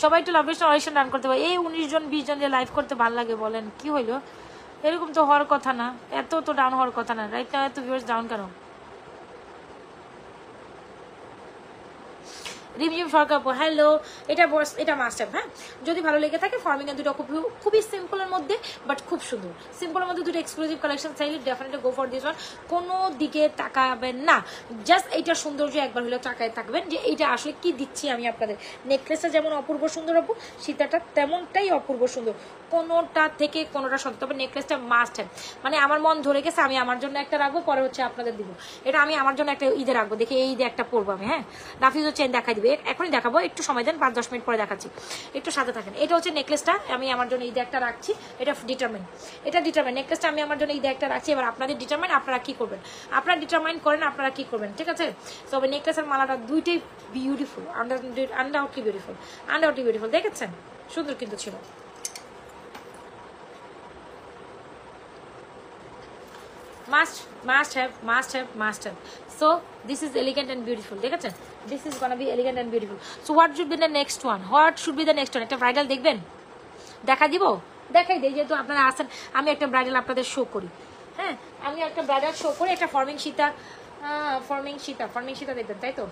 সবাই একটু লাভ অডিশন রান করতে পারে, এই 19 জন 20 জন যে লাইভ করতে ভালো লাগে বলেন, কি হইলো, এরকম তো হওয়ার কথা না, এত তো ডাউন হওয়ার কথা না, রাইট না, এত ভিউয়ার্স ডাউন কেন। রিমঝিম সরকার হ্যালো, এটা মাস্ট হ্যাভ। হ্যাঁ, যদি ভালো লেগে থাকে ফর্মিং এর দুটো খুবই সিম্পলের মধ্যে বাট খুব সুন্দর, সিম্পলের মধ্যে দুটো এক্সক্লুসিভ কালেকশন চাইলে definitely go for this one. কোনো দিকে তাকাবেন না, জাস্ট এইটা সৌন্দর্য একবার হলেও তাকায় থাকবেন যে এইটা আসলে কি দিচ্ছি আমি আপনাদের। নেকলেসটা যেমন অপূর্ব সুন্দর আপু, সীতাটা তেমনটাই অপূর্ব সুন্দর, কোনোটা থেকে কোনোটা সত্য। তবে নেকলেসটা মাস্ট হ্যাভ, মানে আমার মন ধরে গেছে, আমি আমার জন্য একটা রাখবো, পরে হচ্ছে আপনাদের দিব। এটা আমি আমার জন্য একটা ঈদে রাখবো, দেখে এই ঈদে একটা পরবো আমি। হ্যাঁ, নাফিজও চেন দেখাই দিবে, এখনই দেখাবো, একটু সময় দেন, 5-10 মিনিট পরে দেখাচ্ছি, একটু সাথে থাকেন। এটা হচ্ছে নেকলেসটা আমি আমার জন্য ঈদে একটা রাখছি, এটা ডিটারমাইন নেকলেসটা আমি আমার জন্য ঈদে একটা রাখছি। এবার আপনাদের ডিটারমাইন, আপনারা কি করবেন, আপনারা ডিটারমাইন করেন আপনারা কি করবেন, ঠিক আছে। তবে নেকলেসের মালাটা দুইটাই বিউটিফুল, আন্ডারউটলি বিউটিফুল, দেখেছেন, সুন্দর কিন্তু ছিল। must have. So this is elegant and beautiful, দেখেছেন, this is gonna be elegant and beautiful. So what should be the next one, একটা ব্রাইডাল দেখবেন, দেখাই দেই, যেহেতু আপনারা আসেন, আমি একটা ব্রাইডাল আপনাদের শো করি। হ্যাঁ, আমি একটা ব্রাইডাল শো করি, একটা ফর্মিং সীতা দেখবেন, তাই তো,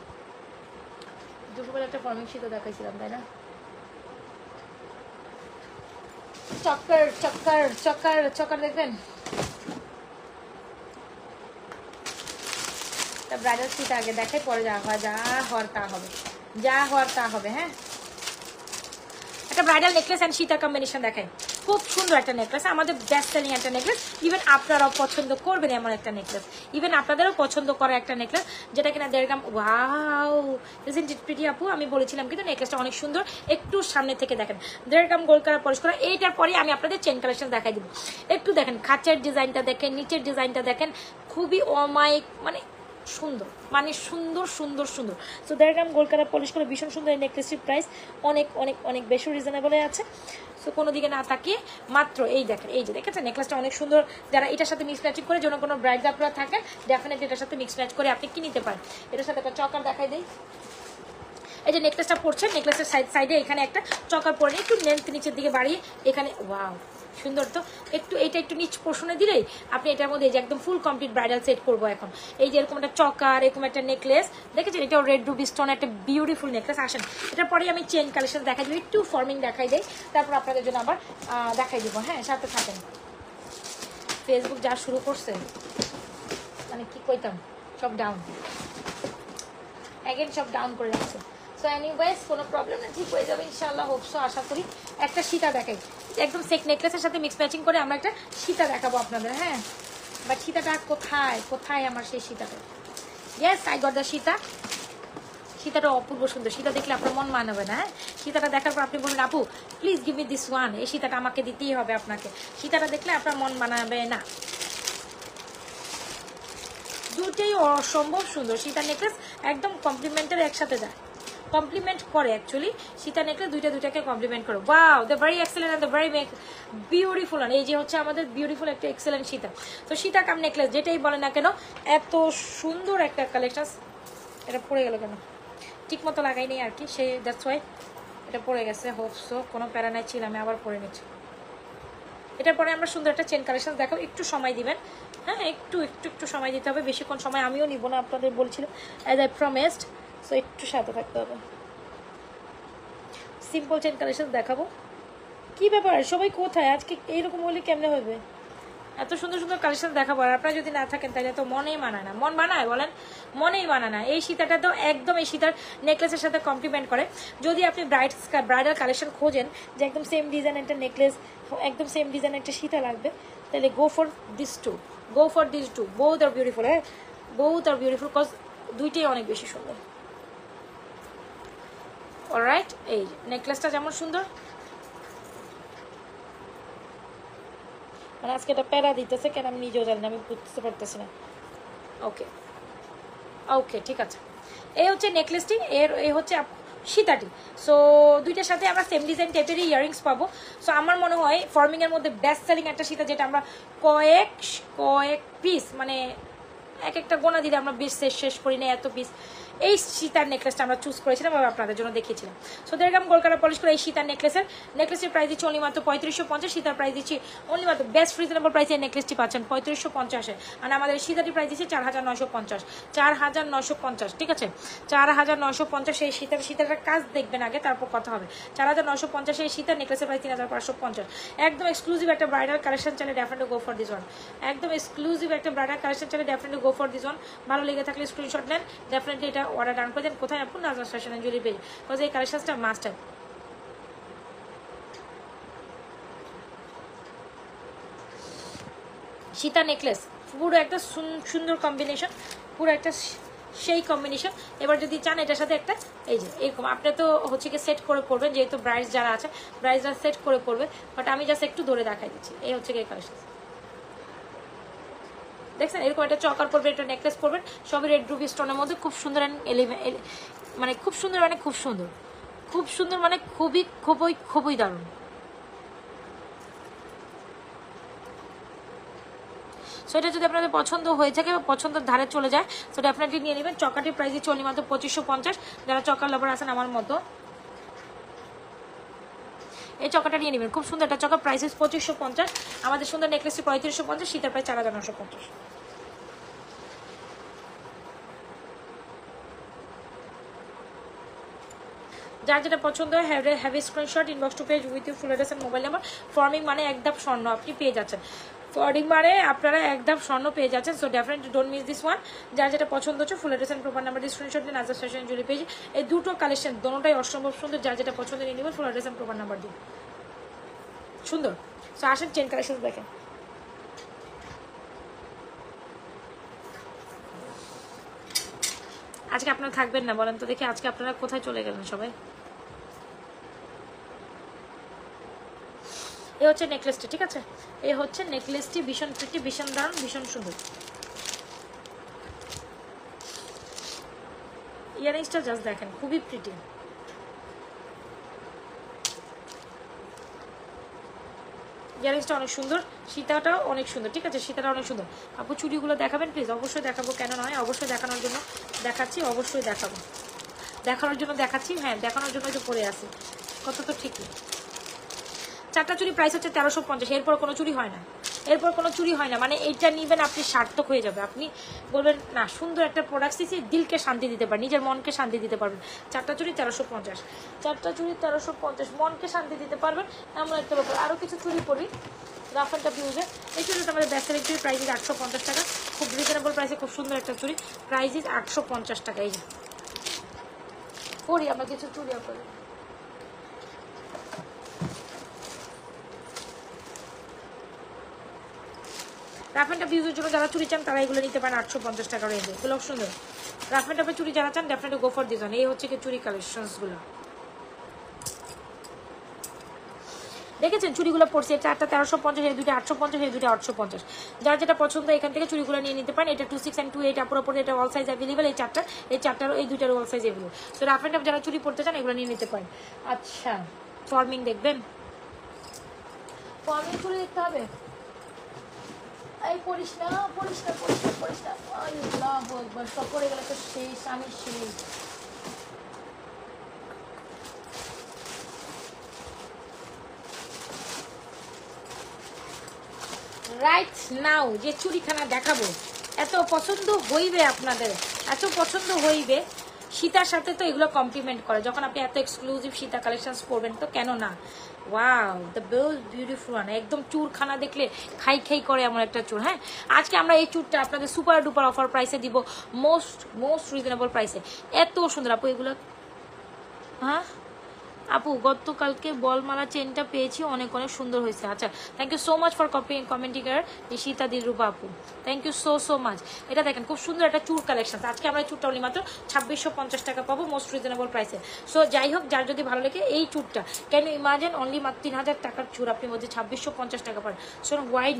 দুপুরবেলা একটা ফর্মিং সীতা দেখাইছিলাম, তাই না। চক্কর চক্কর চক্কর চক্কর দেখবেন ব্রাইডাল সিট আগে দেখে পরে যা হয়, যা হওয়ার তা হবে, যা হওয়ার তা হবে। হ্যাঁ, একটা ব্রাইডাল নেকলেস অ্যান্ড সীতার কম্বিনেশন দেখাই, খুব সুন্দর একটা নেকলেস, আমাদের বেস্ট সেলিং একটা নেকলেস। ইভেন আপনারাও পছন্দ করবেন এমন একটা নেকলেস, ইভেন আপনাদেরও পছন্দ করা একটা নেকলেস, যেটা কিনা 1.5 গ্রাম। ওয়াও, ইজন্ট ইট প্রিটি আপু? আমি বলেছিলাম কিন্তু নেকলেসটা অনেক সুন্দর, একটু সামনে থেকে দেখেন, 1.5 গ্রাম গোল্ড কালার পলিশ করা। এইটার পরে আমি আপনাদের চেন কালেকশন দেখাই দিব, একটু দেখেন, খাঁচের ডিজাইনটা দেখেন, নিচের ডিজাইনটা দেখেন, খুবই অমায়িক, মানে সুন্দর, মানে সুন্দর সুন্দর সুন্দর। So 1.5 gram gold colour polish করে ভীষণ সুন্দর এই নেকলেসটির প্রাইস অনেক অনেক অনেক বেশি রিজনেবলে আছে। সো কোনো দিকে না তাকিয়ে মাত্র এই দেখেন, এই যে দেখেছেন নেকলেসটা অনেক সুন্দর। যারা এটার সাথে মিক্স ম্যাচিং করে যেন কোনো ব্রাইড আপনারা থাকেন, ডেফিনেটলি এটার সাথে মিক্স ম্যাচ করে আপনি কি নিতে পারেন। এটার সাথে একটা চকার দেখাই দিই, এই যে নেকলেসটা পড়ছে, নেকলেসের সাইডে এখানে একটা চকার পরে একটু লেন্থ নিচের দিকে বাড়িয়ে এখানে, ওয়াও সুন্দর। তো একটু এটা একটু নিচ পোর্শনে দিলেই আপনি এটার মধ্যে এই যে একদম ফুল কমপ্লিট ব্রাইডাল সেট করবো এখন। এই যে এরকম একটা চকার, এরকম একটা নেকলেস দেখেছেন, এটাও রেড রুবি স্টোন, একটা বিউটিফুল নেকলেস। আসেন এটার পরে আমি চেন কালেকশন দেখাই দিব, একটু ফর্মিং দেখাই দেয়, তারপর আপনাদের জন্য আবার দেখাই দিব। হ্যাঁ, সাথে থাকেন। ফেসবুক যা শুরু করছে, মানে কি কইতাম, সব ডাউন অ্যাগেন, সব ডাউন করে রাখছে। সো এনিওয়েজ কোনো প্রবলেম না, ঠিক হয়ে যাবে ইনশাআল্লাহ, হোপসো, আশা করি। একটা সীতা দেখাই, একদম সেক নেকলেসের সাথে মিক্স ম্যাচিং করে আমরা একটা সীতা দেখাবো আপনাদের। হ্যাঁ, বাট সীতাটা কোথায়, কোথায় আমার সেই সীতাটা? Yes, I got the Sita. সীতাটা অপূর্ব সুন্দর, সীতা দেখলে আপনার মন মানাবে না। হ্যাঁ, সীতাটা দেখার পর আপনি বলবেন আপু please give me this one, এই সীতাটা আমাকে দিতেই হবে আপনাকে। সীতাটা দেখলে আপনার মন মানাবে না। দুটোই অসম্ভব সুন্দর, সীতা নেকলেস একদম কমপ্লিমেন্টারি, একসাথে যায়, কমপ্লিমেন্ট করে অ্যাকচুয়ালি। সীতা নেকলেস দুইটাকে কমপ্লিমেন্ট করে। Wow, the very excellent and the very beautiful. এই যে হচ্ছে আমাদের বিউটিফুল একটা এক্সেলেন্ট সীতা। তো সীতা কাম নেকলেস যেটাই বলে না কেন, এত সুন্দর একটা কালেকশন। এটা পড়ে গেল কেন? ঠিক মতো লাগাই নেই আর কি, সেই দ্যাটস ওয়াই এটা পড়ে গেছে। হোপসো কোনো প্যারা নাই, ছিল আমি আবার পরে নিচ্ছি। এটার পরে আমরা সুন্দর একটা চেন কালেকশন দেখাবো, একটু সময় দিবেন। হ্যাঁ, একটু একটু একটু সময় দিতে হবে, বেশিক্ষণ সময় আমিও নিব না, আপনাদের বলছিলাম অ্যাজ আই প্রমিসড। সো একটু সাথে থাকতে হবে। সিম্পল চেন কালেকশন দেখাবো। কি ব্যাপার, সবাই কোথায় আজকে? এইরকম হলে কেমনে হবে? এত সুন্দর সুন্দর কালেকশন দেখাবো, আর আপনারা যদি না থাকেন তাহলে তো মনেই মানায় না। মন বানায় বলেন? মনেই বানায় না। এই সীতাটা তো একদম এই সীতার নেকলেসের সাথে কমপ্লিমেন্ট করে। যদি আপনি ব্রাইডাল কালেকশন খোঁজেন যে একদম সেম ডিজাইন একটা নেকলেস, একদম সেম ডিজাইন একটা সীতা লাগবে, তাহলে go for this two, go for this two, both are beautiful. হ্যাঁ, বোথ আর বিউটিফুল, কজ দুইটাই অনেক বেশি সুন্দর। অলরাইট, এই নেকলেসটা যেমন সুন্দর, মানে আজকে এটা প্যারা দিতেছে কেন আমি নিজেও জানি না, আমি বুঝতে পারতেছি না। ওকে ওকে, ঠিক আছে। এই হচ্ছে নেকলেসটি, এই হচ্ছে সীতাটি। সো দুইটার সাথে আমরা সেম ডিজাইন টাইপেরই ইয়ারিংস পাবো। সো আমার মনে হয় ফর্মিংয়ের মধ্যে বেস্ট সেলিং একটা সীতা, যেটা আমরা কয়েক পিস, মানে এক একটা গোনা দিলে আমরা বেশ শেষ করি না এত পিস। এই সীতার নেকলেসটা আমরা চুজ করেছিলাম এবং আপনাদের জন্য দেখিয়েছিলাম। So 1.5 gram gold colour polish করে এই সীতার নেকলেসের প্রাইস দিচ্ছি অনলি মাত্র 3550। সীতার প্রাইস দিচ্ছি অনলি মাত্র বেস্ট রিজনেবল প্রাইসে এই নেকলেসটি পাচ্ছেন 3550-এ। আর আমাদের সীতাটির প্রাইস দিচ্ছি 4950, 4950, ঠিক আছে? 4950 এই সীতাটার কাজ দেখবেন আগে, তারপর কথা হবে। 4950 এই সীতার নেকলেসের প্রাইস 3550। একদম এক্সক্লুসিভ একটা ব্রাইডাল কালেকশন চাইলে definitely go for this one. একদম এক্সক্লুসিভ একটা ব্রাইডাল কালেকশন চাইলে definitely go for this one. ভালো লেগে থাকলে স্ক্রিনশট নেন, ডেফিনেটলি এটা অর্ডার ডান করে দেন। কোথায় আপনি? Najma fashion and jewellery page, because এই কালেকশনটা মাস্ট হ্যাভ। সীতা নেকলেস পুরো একটা সুন্দর কম্বিনেশন, পুরো একটা সেই কম্বিনেশন। এবার যদি চান এটার সাথে একটা এই যে এরকম, আপনি তো হচ্ছে কি সেট করে পড়বেন, যেহেতু ব্রাইডস যারা আছে ব্রাইডসরা সেট করে পড়বে, বাট আমি জাস্ট একটু ধরে দেখাই দিচ্ছি। এই হচ্ছে কি কালেকশন, দেখছেন? এরকম একটা চকার পড়বে, একটা নেকলেস পড়বেন, সবই রেড রুবি স্টোনের মধ্যে, খুব সুন্দর মানে খুব সুন্দর, মানে খুব সুন্দর, খুব সুন্দর, মানে খুবই খুবই খুবই দারুণ। সো এটা যদি আপনাদের পছন্দ হয়ে থাকে বা পছন্দের ধারে চলে যায়, সো ডেফিনেটলি নিয়ে নেবেন। চকাটির প্রাইস চলি মাত্র 2550। যারা চকার লাভার আছেন আমার মতো, এই চকাটা নিয়ে নেবেন। খুব সুন্দর একটা চকা, প্রাইস 2550। আমাদের সুন্দর নেকলেসটি 3550, শীতের প্রাইস 4950। যার যেটা পছন্দ হয় have a screenshot inbox to page with you full address and mobile number. Forming মানে একদম স্বর্ণ আপনি পেয়ে যাচ্ছেন, ফর্মিং মানে আপনারা একদম স্বর্ণ পেয়ে যাচ্ছেন। So definitely don't miss this one. যার যেটা পছন্দ হচ্ছে full address and proper number দিয়ে স্ক্রিনশট দিন নাজাস ফ্যাশন জুয়েলারি পেজ। এই দুটো কালেকশন দোনোটাই অসম্ভব সুন্দর, যার যেটা পছন্দ নিয়ে নেবেন full address and proper number দিয়ে। সুন্দর। সো আসেন চেন কালেকশন দেখেন। আজকে আপনারা থাকবেন না বলেন তো দেখি, আজকে আপনারা কোথায় চলে গেলেন সবাই? এই হচ্ছে নেকলেসটি, ঠিক আছে? এই হচ্ছে নেকলেসটি, ভীষণ প্রিটি, ভীষণ দারুণ, ভীষণ সুন্দর। ইয়ারিংসটা জাস্ট দেখেন, খুবই প্রিটি। ইয়ারিংসটা অনেক সুন্দর, সীতাটাও অনেক সুন্দর, ঠিক আছে? সীতাটা অনেক সুন্দর। আপু চুড়িগুলো দেখাবেন প্লিজ? অবশ্যই দেখাবো, কেন নয়, অবশ্যই দেখানোর জন্য দেখাচ্ছি, অবশ্যই দেখাবো, দেখানোর জন্য দেখাচ্ছি। হ্যাঁ, দেখানোর জন্য তো পরে আসি, কত তো ঠিকই। চারটা চুড়ি প্রাইস হচ্ছে 1350, এরপর কোনো চুড়ি হয় না, এরপর কোনো চুরি হয় না। মানে এইটা নিবেন আপনি সার্থক হয়ে যাবে, আপনি বলবেন না সুন্দর একটা প্রোডাক্ট দিচ্ছি, দিলকে শান্তি দিতে পারেন, নিজের মনকে শান্তি দিতে পারবেন। চারটা চুড়ি 1350, চারটা চুড়ি 1350, মনকে শান্তি দিতে পারবেন এমন একটা ব্যাপার। আরও কিছু চুড়ি পরি রাফ অ্যান্ড টাফ ইউজে। এই চুড়িটা আমাদের ব্যাসের চুড়ি, প্রাইস 850 টাকা, খুব রিজনেবল প্রাইসে খুব সুন্দর একটা চুড়ি, প্রাইস 850 টাকা। এই যে পরি আমরা কিছু চুড়ি পরি। রাফ অ্যান্ড টাফ ইউজের জন্য যারা চুরি চান তারা এগুলো নিতে পারেন 850 টাকা রেঞ্জে, এগুলো সুন্দর। রাফ অ্যান্ড টাফের চুরি যারা চান definitely go for this one. এই হচ্ছে কি চুরি কালেকশনসগুলো, দেখেছেন চুড়িগুলো পড়ছে, এটা একটা 1350, এই দুইটা 850, এই দুইটা 850। যার যেটা পছন্দ এখান থেকে চুড়িগুলো নিয়ে নিতে পারেন। এটা 26 and 28 আপুর উপরে, এটা অল সাইজ অ্যাভেলেবল, এই চারটারও এই দুইটার অল সাইজ অ্যাভেলেবল। তো রাফ অ্যান্ড টাফ যারা চুড়ি পড়তে চান এগুলো নিয়ে নিতে পারেন। আচ্ছা ফর্মিং দেখবেন, ফর্মিং চুড়ি দেখতে হবে। এই পড়িস না, পড়িস না, পড়িস না, পড়িস না, একবার সব পড়ে গেলে তো শেষ, আমি শেষ। রাইট নাও যে চুড়িখানা দেখাবো, এত পছন্দ হইবে আপনাদের, এত পছন্দ হইবে। সীতার সাথে তো এগুলো কমপ্লিমেন্ট করে, যখন আপনি এত এক্সক্লুসিভ সীতা কালেকশনস পরবেন তো কেন না। ওয়াও দ্য বিউটিফুল ওয়ান, একদম চুরখানা দেখলে খাই খাই করে এমন একটা চুর। হ্যাঁ, আজকে আমরা এই চুরটা আপনাদের সুপার ডুপার অফার প্রাইসে দিব, মোস্ট রিজনেবল প্রাইসে। এত সুন্দর আপু এগুলো। হ্যাঁ আপু গতকালকে বলমালা চেনটা পেয়েছি, অনেক অনেক সুন্দর হয়েছে। আচ্ছা thank you so much for commenting আর ঈশিতা দিলরুবা আপু, থ্যাংক ইউ সো মাচ। এটা দেখেন খুব সুন্দর একটা চুর কালেকশন। আজকে আমরা এই চুরটা অনলি মাত্র 2650 টাকা পাবো, মোস্ট রিজনেবল প্রাইসে। সো যাই হোক, যার যদি ভালো লাগে এই চুরটা, ক্যান ইউ ইমাজিন অনলি মাত্র 3000 টাকার চুর আপনি মধ্যে 2650 টাকা পান। সো ওয়াই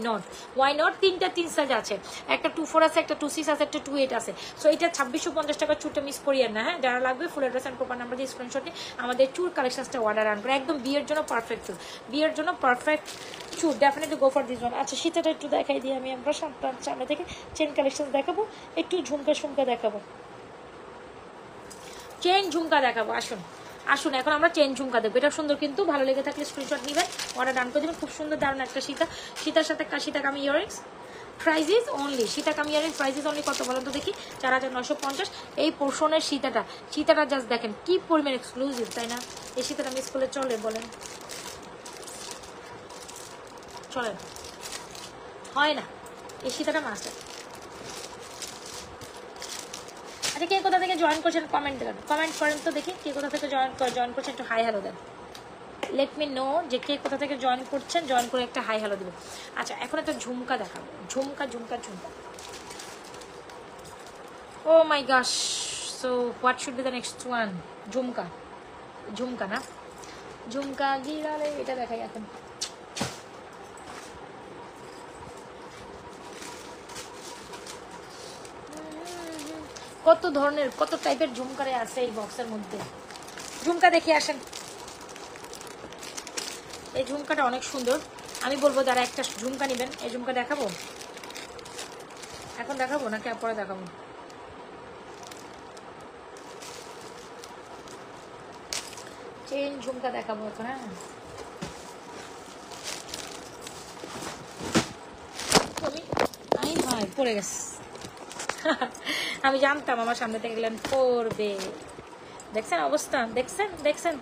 নট, তিনটা 3 সাইজ আছে, একটা 24 আছে, একটা 26 আছে, একটা 28 আছে। সো এটা 2650 টাকার চুরটা মিস করিয়েন না। হ্যাঁ, যারা লাগবে full address and proper number দিয়ে স্ক্রিনশট নিয়ে আমাদের চুর কালেকশনসটা অর্ডার আন করে, একদম বিয়ের জন্য পারফেক্ট চুর, বিয়ের জন্য পারফেক্ট চুর, definitely go for this one. আচ্ছা শীতটা একটু দেখাই দিই আমি, আমরা সামনে থেকে চেন কালেকশন দেখাবো, একটু ঝুমকা দেখাবো, চেন ঝুমকা দেখাবো। আসুন এখন আমরা চেন ঝুমকা দেখবো, এটা সুন্দর কিন্তু, ভালো লেগে থাকলে স্ক্রিনশট নেবেন, অর্ডার ডান করে দেবেন। খুব সুন্দর দারুণ একটা সীতার সাথে সীতাকামি ইয়ারিংস, প্রাইজেস অনলি, সীতাকামি ইয়ারিংস প্রাইজেস অনলি কত বলেন তো দেখি? 4950। এই পোর্শনের সীতাটা জাস্ট দেখেন কি পরিমাণ এক্সক্লুসিভ, তাই না? এই সীতাটা মিস করলে চলে বলেন? চলে হয় না, এই সীতাটা মাস্টার। আচ্ছা কে কোথা থেকে জয়েন করছেন কমেন্ট করেন তো দেখি, কে কোথা থেকে জয়েন করছেন, একটু হাই হ্যালো দেন, লেট মি নো যে কে কোথা থেকে জয়েন করছেন, জয়েন করে একটা হাই হ্যালো দেবেন। আচ্ছা এখন একটা ঝুমকা দেখাবো, ঝুমকা। Oh my gosh, so what should be the next one? ঝুমকা না, ঝুমকা গিরালে এটা দেখাই এখন। কত ধরনের কত টাইপের ঝুমকারে আছে এই বক্সের মধ্যে। ঝুমকা দেখে আসেন, এই ঝুমকাটা অনেক সুন্দর। আমি বলবো যারা একটা ঝুমকা নেবেন, এই ঝুমকা দেখাবো, এখন দেখাবো নাকি পরে দেখাবো? চেন ঝুমকা দেখাবো এখন। হ্যাঁ পড়ে গেছে, আমি জানতাম আমার সামনে থেকে গেলেন পড়বে, দেখছেন অবস্থা, দেখছেন দেখছেন,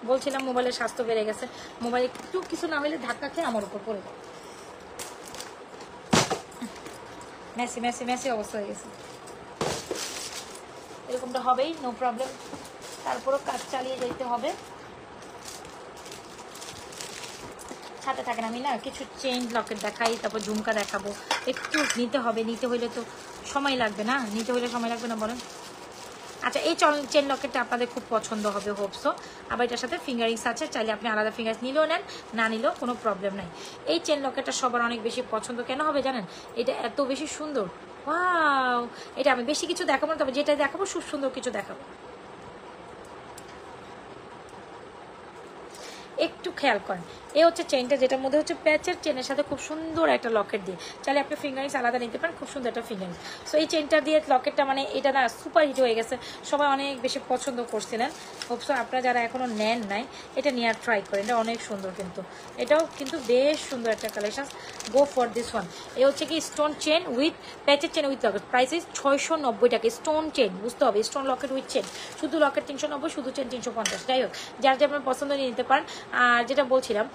বলছিলাম মোবাইলের স্বাস্থ্য বেড়ে গেছে, মোবাইল একটু কিছু না হলে ধাক্কা খেয়ে আমার উপর পড়ে যায়, মেসি মেসি মেসি অবস্থা হয়ে গেছে। এরকমটা হবেই, নো প্রবলেম, তারপরও কাজ চালিয়ে যেতে হবে। সাথে থাকেন, আমি না কিছু চেইন লকেট দেখাই, তারপর ঝুমকা দেখাবো, একটু নিতে হবে, নিতে হইলে তো সময় লাগবে না, নিতে হইলে সময় লাগবে না বলেন। আচ্ছা, এই চেন লকেটটা আপনাদের খুব পছন্দ হবে হোপসো। আবার এটার সাথে ফিঙ্গারিংস আছে, চাইলে আপনি আলাদা ফিঙ্গারিংস নিলেও নেন, না নিলেও কোনো প্রবলেম নাই। এই চেন লকেটটা সবার অনেক বেশি পছন্দ কেন হবে জানেন? এটা এত বেশি সুন্দর, ওয়াও। এটা আমি বেশি কিছু দেখাবো না, তবে যেটা দেখাবো খুব সুন্দর কিছু দেখাবো, একটু খেয়াল করেন। এই হচ্ছে চেনটা, যেটার মধ্যে হচ্ছে প্যাচের চেনের সাথে খুব সুন্দর একটা লকেট দিয়ে, চাইলে আপনি ফিঙ্গারিংস আলাদা নিতে পারেন, খুব সুন্দর একটা ফিঙ্গারিংস। সো এই চেনটা দিয়ে লকেটটা মানে এটা না সুপার হিট হয়ে গেছে, সবাই অনেক বেশি পছন্দ করছিলেন। হোপসো আপনারা যারা এখনও নেন নাই, এটা নিয়ে আর ট্রাই করেন, এটা অনেক সুন্দর, কিন্তু এটাও কিন্তু বেশ সুন্দর একটা collection. Go for this one. এই হচ্ছে কি স্টোন চেন উইথ প্যাচের chain with locket, price is 690 টাকা। স্টোন চেন বুঝতে হবে, স্টোন লকেট উইথ চেন, শুধু লকেট 390, শুধু চেন 350। যাই হোক, যার যে আপনার পছন্দ নিয়ে নিতে পারেন। আর যেটা বলছিলাম,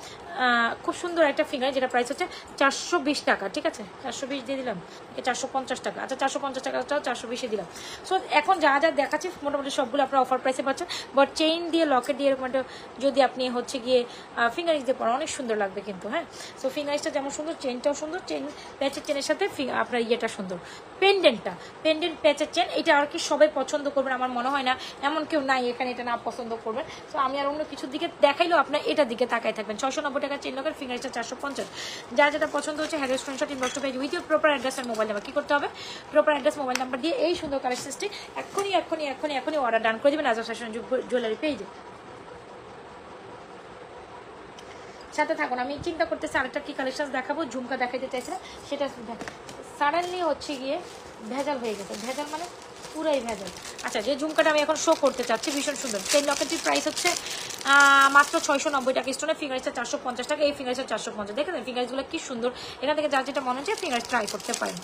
খুব সুন্দর একটা ফিঙ্গার, যেটা প্রাইস হচ্ছে 420 টাকা, ঠিক আছে? 420 দিয়ে দিলাম, 450 টাকা। আচ্ছা, 450 টাকাটাও 420 দিলাম। সো এখন যা যা দেখাচ্ছি মোটামুটি সবগুলো আপনার অফার প্রাইসে পাচ্ছেন, বাট চেইন দিয়ে লকেট দিয়ে এরকম একটা যদি আপনি হচ্ছে গিয়ে ফিঙ্গারিংস দিয়ে পড়েন, অনেক সুন্দর লাগবে কিন্তু। হ্যাঁ, সো ফিঙ্গারিংসটা যেমন সুন্দর, চেনটাও সুন্দর, চেন প্যাচের চেনের সাথে আপনার ইয়েটা সুন্দর, পেন্ডেন্টটা, পেন্ডেন্ট প্যাচের চেন, এটা আর কি সবাই পছন্দ করবেন আমার মনে হয় না এমন কেউ নাই এখানে এটা না পছন্দ করবেন। সো আমি আর অন্য কিছুর দিকে দেখাইলেও আপনার এটার দিকে তাকাই থাকবেন। 690 টাকা চেন লকেট, ফিঙ্গারিংসটা 450। যার যেটা পছন্দ হচ্ছে হ্যাঁ screenshot inbox page with your proper address আর মোবাইল নাম্বার। কী করতে হবে? প্রপার অ্যাড্রেস মোবাইল নাম্বার দিয়ে এই সুন্দর কালেকশনটি এখনই অর্ডার ডান করে দেবেন নাজফ ফ্যাশন জুয়েলারি পেজে। সাথে থাকুন, আমি চিন্তা করতেছি আরেকটা কি কালেকশন দেখাবো, ঝুমকা দেখাইতে চাইছিলাম, সেটা সাডেনলি হচ্ছে গিয়ে ভেজাল হয়ে গেছে, ভেজাল মানে পুরাই ভেজাল। আচ্ছা, যে ঝুমকাটা আমি এখন শো করতে চাচ্ছি ভীষণ সুন্দর, চেন লকেটটির প্রাইস হচ্ছে মাত্র 690 টাকা। স্টোনের ফিঙ্গারিংসটা 450 টাকা, এই ফিঙ্গারিংসটা 450। দেখেন ফিঙ্গারিংসগুলো কি সুন্দর, এখান থেকে যার যেটা মনে হচ্ছে ফিঙ্গারিংস ট্রাই করতে পারেন।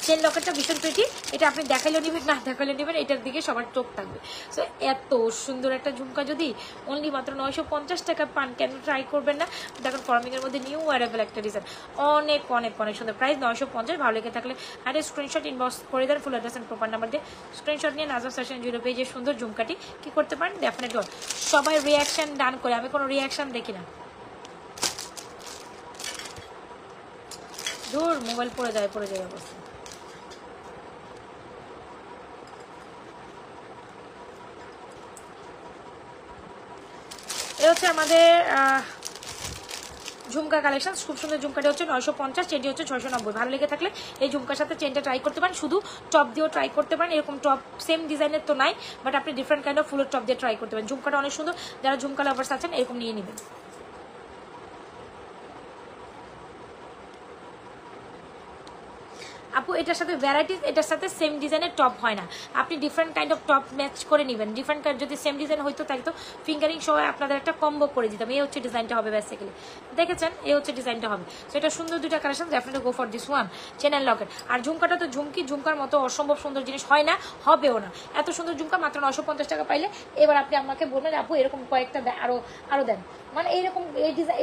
চেন লকেটটা ভীষণ প্রিটি, এটা আপনি দেখাইলেও নেবেন, না দেখাইলেও নেবেন, এটার দিকে সবার চোখ থাকবে। সো এত সুন্দর একটা ঝুমকা যদি অনলি মাত্র 950 টাকা পান, কেন ট্রাই করবেন না? দেখুন ফর্মিংয়ের মধ্যে নিউ অ্যারাইভেল একটা ডিজাইন, অনেক অনেক অনেক সুন্দর, প্রাইস 950। ভালো লেগে থাকলে আরে স্ক্রিনশট ইনবক্স করে দেন, full address and proper number দিয়ে স্ক্রিনশট নিয়ে নাজফ ফ্যাশন জুয়েলারি পেজে সুন্দর ঝুমকাটি কি করতে পারেন ডেফিনেটলি। সবাই রিয়াকশান ডান করে, আমি কোনো রিয়াকশান দেখি না, দূর মোবাইল পড়ে যায় অবস্থা। এ হচ্ছে আমাদের ঝুমকা কালেকশন, খুব সুন্দর। ঝুমকাটি হচ্ছে 950, চেনটি হচ্ছে 690। ভালো লেগে থাকলে এই ঝুমকার সাথে চেনটা ট্রাই করতে পারেন, শুধু টপ দিয়েও ট্রাই করতে পারেন, এরকম টপ সেম ডিজাইনের তো নাই, বাট আপনি ডিফারেন্ট কাইন্ড অফ ফুলের টপ দিয়ে ট্রাই করতে পারেন। ঝুমকাটা অনেক সুন্দর, যারা ঝুমকা লাভার্স আছেন এরকম নিয়ে নেবেন। আপু এটার সাথে ভ্যারাইটিস, এটার সাথে সেম ডিজাইনের টপ হয় না, আপনি different kind of top match করে নেবেন। ডিফারেন্ট যদি সেম ডিজাইন হইতো তাই তো ফিঙ্গারিং সহ আপনাদের একটা কম্বো করে দিতাম। এই হচ্ছে ডিজাইনটা হবে বেসিক্যালি, দেখেছেন? এই হচ্ছে ডিজাইনটা হবে। সো এটা সুন্দর দুইটা collection, definitely go for this one, chain and locket. আর ঝুমকাটা তো ঝুমকার মতো অসম্ভব সুন্দর জিনিস হয় না, হবেও না। এত সুন্দর ঝুমকা মাত্র 950 টাকা পাইলে এবার আপনি আমাকে বলবেন আপু এরকম কয়েকটা আরও দেন, মানে এইরকম এই ডিজাইন,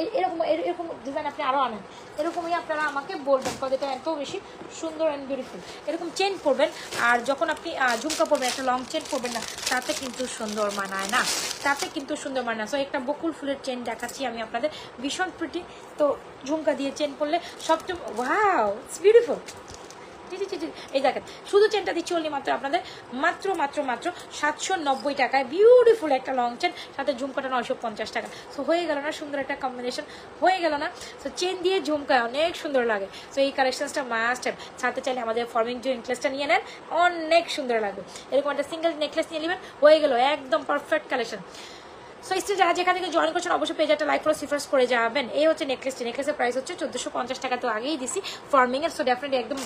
এরকম ডিজাইন আপনি আরও আনেন, এরকমই আপনারা আমাকে বলবেন, কারণ এটা এত বেশি সুন্দর অ্যান্ড বিউটিফুল। এরকম চেন পরবেন, আর যখন আপনি ঝুমকা পরবেন একটা লং চেন পরবেন না, তাতে কিন্তু সুন্দর মানায় না, তাতে কিন্তু সুন্দর মানায় না। সো একটা বকুল ফুলের চেন দেখাচ্ছি আমি আপনাদের, ভীষণ প্রিটি। তো ঝুমকা দিয়ে চেন পরলে সবচেয়ে ওয়াও, ইটস বিউটিফুল। এই দেখেন, শুধু চেনটা দিচ্ছি অনলি মাত্র আপনাদের মাত্র 790 টাকায়, বিউটিফুল একটা লং চেন, সাথে ঝুমকাটা 950 টাকা। সো হয়ে গেল না সুন্দর একটা কম্বিনেশন, হয়ে গেল না? সো চেন দিয়ে ঝুমকায় অনেক সুন্দর লাগে। সো এই কালেকশনসটা মাস্ট হ্যাভ। সাথে চাইলে আমাদের ফর্মিং যে নেকলেসটা নিয়ে নেন, অনেক সুন্দর লাগবে। এরকম একটা সিঙ্গেল নেকলেস নিয়ে নেবেন, হয়ে গেল একদম পারফেক্ট কালেকশন। সো স্টিল যারা যেখান থেকে জয়েন করছেন অবশ্যই পেজে একটা লাইক ফলো সিফার্স করে যাবেন। এই হচ্ছে নেকলেসটি, নেকলেসের প্রাইস হচ্ছে 1450 টাকা, তো আগেই দিছি ফর্মিংয়ের। সো ডেফিনেটলি একদম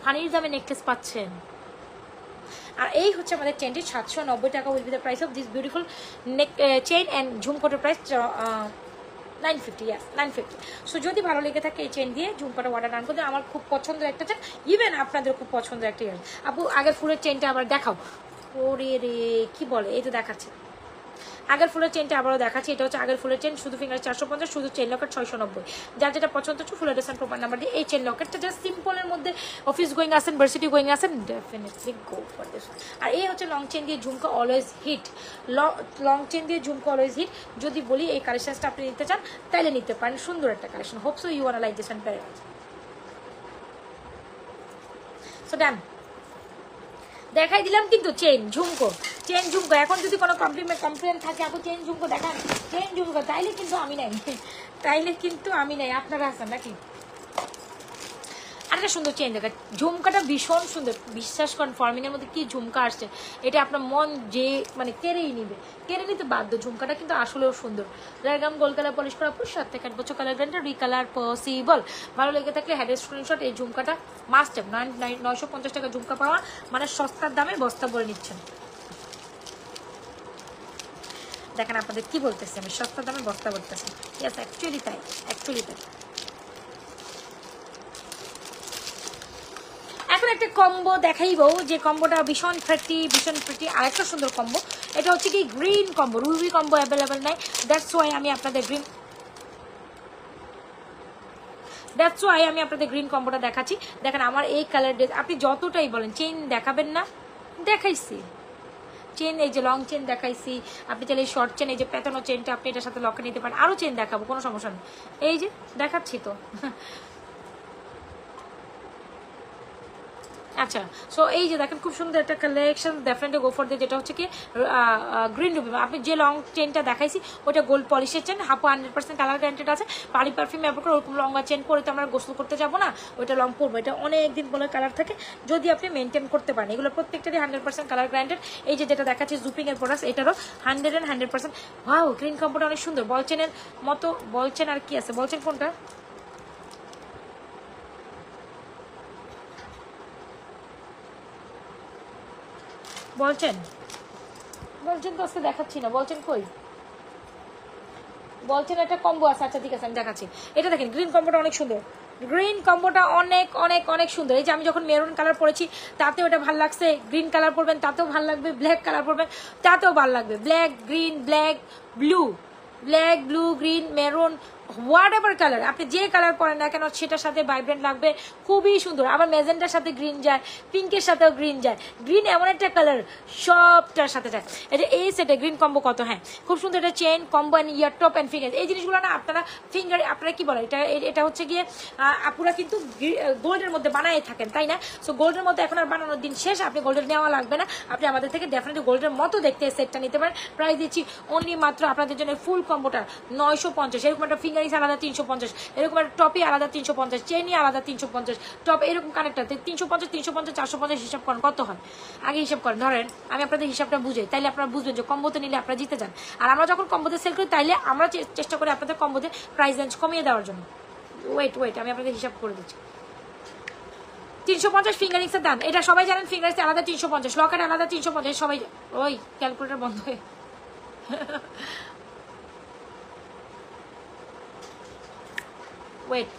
ফানির দামে নেকলেস পাচ্ছেন। আর এই হচ্ছে আমাদের চেনটি 790 টাকা will be the price of this beautiful neck chain and ঝুমকোটার প্রাইস 950, ইয়াস 950। সো যদি ভালো লেগে থাকে এই চেন দিয়ে ঝুমকাটা অর্ডার ডান করতে, আমার খুব পছন্দের একটা চেন, ইভেন আপনাদের খুব পছন্দের একটা ইয়ার। আপু আগের ফুলের চেনটা আবার দেখাও, ওরে রে কি বলে, এই তো দেখাচ্ছে আগের ফুলের চেনটা আবারও দেখাচ্ছি। এটা হচ্ছে আগের ফুলের চেন, শুধু ফিঙ্গার 450, শুধু চেন লকেট 690। যার যেটা পছন্দ হচ্ছে ফুলের ডেসান প্রপার নাম্বার দিয়ে এই চেন লকেটটা জাস্ট সিম্পলের মধ্যে অফিস গোয়িং আসেন, ভার্সিটি গোয়িং আসেন, ডেফিনেটলি গো ফর দিস। আর এই হচ্ছে লং চেন দিয়ে ঝুমকা অলওয়েজ হিট, লং চেন দিয়ে ঝুমকা অলওয়েজ হিট। যদি বলি এই কালেকশনটা আপনি নিতে চান তাইলে নিতে পারেন, সুন্দর একটা কালেকশন। Hope so you wanna like this and very much. So done, দেখাই দিলাম কিন্তু চেন ঝুমকো, চেন ঝুমকো। এখন যদি কোনো কমপ্লেন থাকে আপু চেন ঝুমকো দেখান, চেন ঝুমকো, তাইলে কিন্তু আমি নাই, তাইলে কিন্তু আমি নাই, আপনারা আছেন নাকি? আরেকটা সুন্দর চেন দেখা, ঝুমকাটা ভীষণ সুন্দর, বিশ্বাস করেন ফর্মিং এর মধ্যে কি ঝুমকা আসছে, এটা আপনার মন যে মানে কেড়েই নিবে, কেড়ে নিতে বাধ্য। ঝুমকাটা কিন্তু আসলেও সুন্দর। রায়গাম গোল কালার পলিশ করা পুরো 7 থেকে 8 বছর কালার গ্যারান্টি, রিকালার পসিবল। ভালো লেগে থাকলে হেডের স্ক্রিনশট, এই ঝুমকাটা মাস্ট হ্যাভ। 950 টাকা ঝুমকা পাওয়া মানে সস্তার দামে বস্তা বলে নিচ্ছেন। দেখেন আপনাদের কি বলতেছি আমি, সস্তার দামে বস্তা বলতেছি। ইয়েস, অ্যাকচুয়ালি তাই, অ্যাকচুয়ালি তাই। এখন একটা কম্বো দেখাইবো, যে কম্বোটা ভীষণ প্রিটি। আরেকটা সুন্দর কম্বো, এটা হচ্ছে কি green combo. Ruby combo available নাই, দ্যাটস ওয়াই আমি আপনাদের গ্রিন কম্বোটা দেখাচ্ছি। দেখেন আমার এই কালার ড্রেস, আপনি যতটাই বলেন চেইন দেখাবেন না, দেখাইছি চেন, এই যে লং চেন দেখাইছি, আপনি চাইলে শর্ট চেন, এই যে পেতানো চেনটা আপনি এটার সাথে লকে নিতে পারেন, আরো চেন দেখাবো, কোনো সমস্যা নেই। এই যে দেখাচ্ছি তো। আচ্ছা, সো এই যে দেখেন খুব সুন্দর একটা কালেকশন, ডেফিনেটলি গো ফর দিয়ে। যেটা হচ্ছে কি গ্রিন রুবি, আপনি যে লং চেনটা দেখাইছি ওটা গোল্ড পলিশের চেন, 100% কালার গ্যারান্টেড আছে। বাড়ি পারফিউম ব্যবহার করে ওরকম লঙ্গা চেন পরে তো আমরা গোসল করতে যাবো না, ওইটা লং পরবো, এটা অনেক দিন বলে কালার থাকে যদি আপনি মেনটেন করতে পারেন। এগুলো প্রত্যেকটারই 100% কালার গ্যারান্টেড। এই যে যেটা দেখাচ্ছি জুপিং এর প্রোডাক্ট, এটারও 100%। ওয়াও, গ্রিন কম্বোটা অনেক সুন্দর, বল চেনের মতো। বল চেন আর কি আছে, বল চেন কোনটা বলছেন? বলছেন তো আজকে দেখাচ্ছি না, বলছেন কই? বলছেন একটা কম্বো আছে, আচ্ছা ঠিক আছে আমি দেখাচ্ছি। এটা দেখেন গ্রিন কম্বোটা অনেক সুন্দর, গ্রিন কম্বোটা অনেক অনেক অনেক সুন্দর। এই যে আমি যখন মেরুন কালার পরেছি তাতেও এটা ভালো লাগছে, গ্রিন কালার পরবেন তাতেও ভালো লাগবে, ব্ল্যাক কালার পরবেন তাতেও ভালো লাগবে। Black green, black blue, black blue green maroon, what ever colour আপনি যে কালার পরেন না কেন সেটার সাথে ভাইব্রেন্ট লাগবে, খুবই সুন্দর। আবার মেজেন্টার সাথে গ্রিন যায়, পিঙ্কের সাথেও গ্রিন যায়। গ্রিন এমন একটা কালার সবটার সাথে যায়। এটা এই সেটে গ্রিন কম্বো কত, হ্যাঁ খুব সুন্দর। এটা chain combo and year top and finger, এই জিনিসগুলো না আপনারা ফিঙ্গার, আপনারা কি বলে এটা, এটা হচ্ছে গিয়ে আপুরা কিন্তু গোল্ডের মধ্যে বানাই থাকেন তাই না? সো গোল্ডের মধ্যে এখন আর বানানোর দিন শেষ, আপনি গোল্ডের নেওয়া লাগবে না, আপনি আমাদের থেকে ডেফিনেটলি গোল্ডের মতো দেখতে সেটটা নিতে পারেন। প্রাইস দিচ্ছি অনলি মাত্র আপনাদের জন্য ফুল কম্বোটা 950। এরকম একটা ফিঙ্গার আলাদা 350, এরকম একটা টপই আলাদা 350, চেনই আলাদা 350, টপ এরকম কানেক্টার 350, 350, 450 হিসাব করেন কত হয়, আগে হিসাব করেন। ধরেন আমি আপনাদের হিসাবটা বুঝাই, তাইলে আপনারা বুঝবেন যে কম্বোতে নিলে আপনারা জিতে যান। আর আমরা যখন কম্বোতে সেল করি তাইলে আমরা চেষ্টা করি আপনাদের কম্বোতে প্রাইস রেঞ্জ কমিয়ে দেওয়ার জন্য। ওয়েট আমি আপনাদের হিসাব করে দিচ্ছি। 350 ফিঙ্গারিংস এর দাম, এটা সবাই জানেন। ফিঙ্গারিংস আলাদা 350, লকেট আলাদা 350, সবাই ওই ক্যালকুলেটর বন্ধ হয়ে ওয়েট,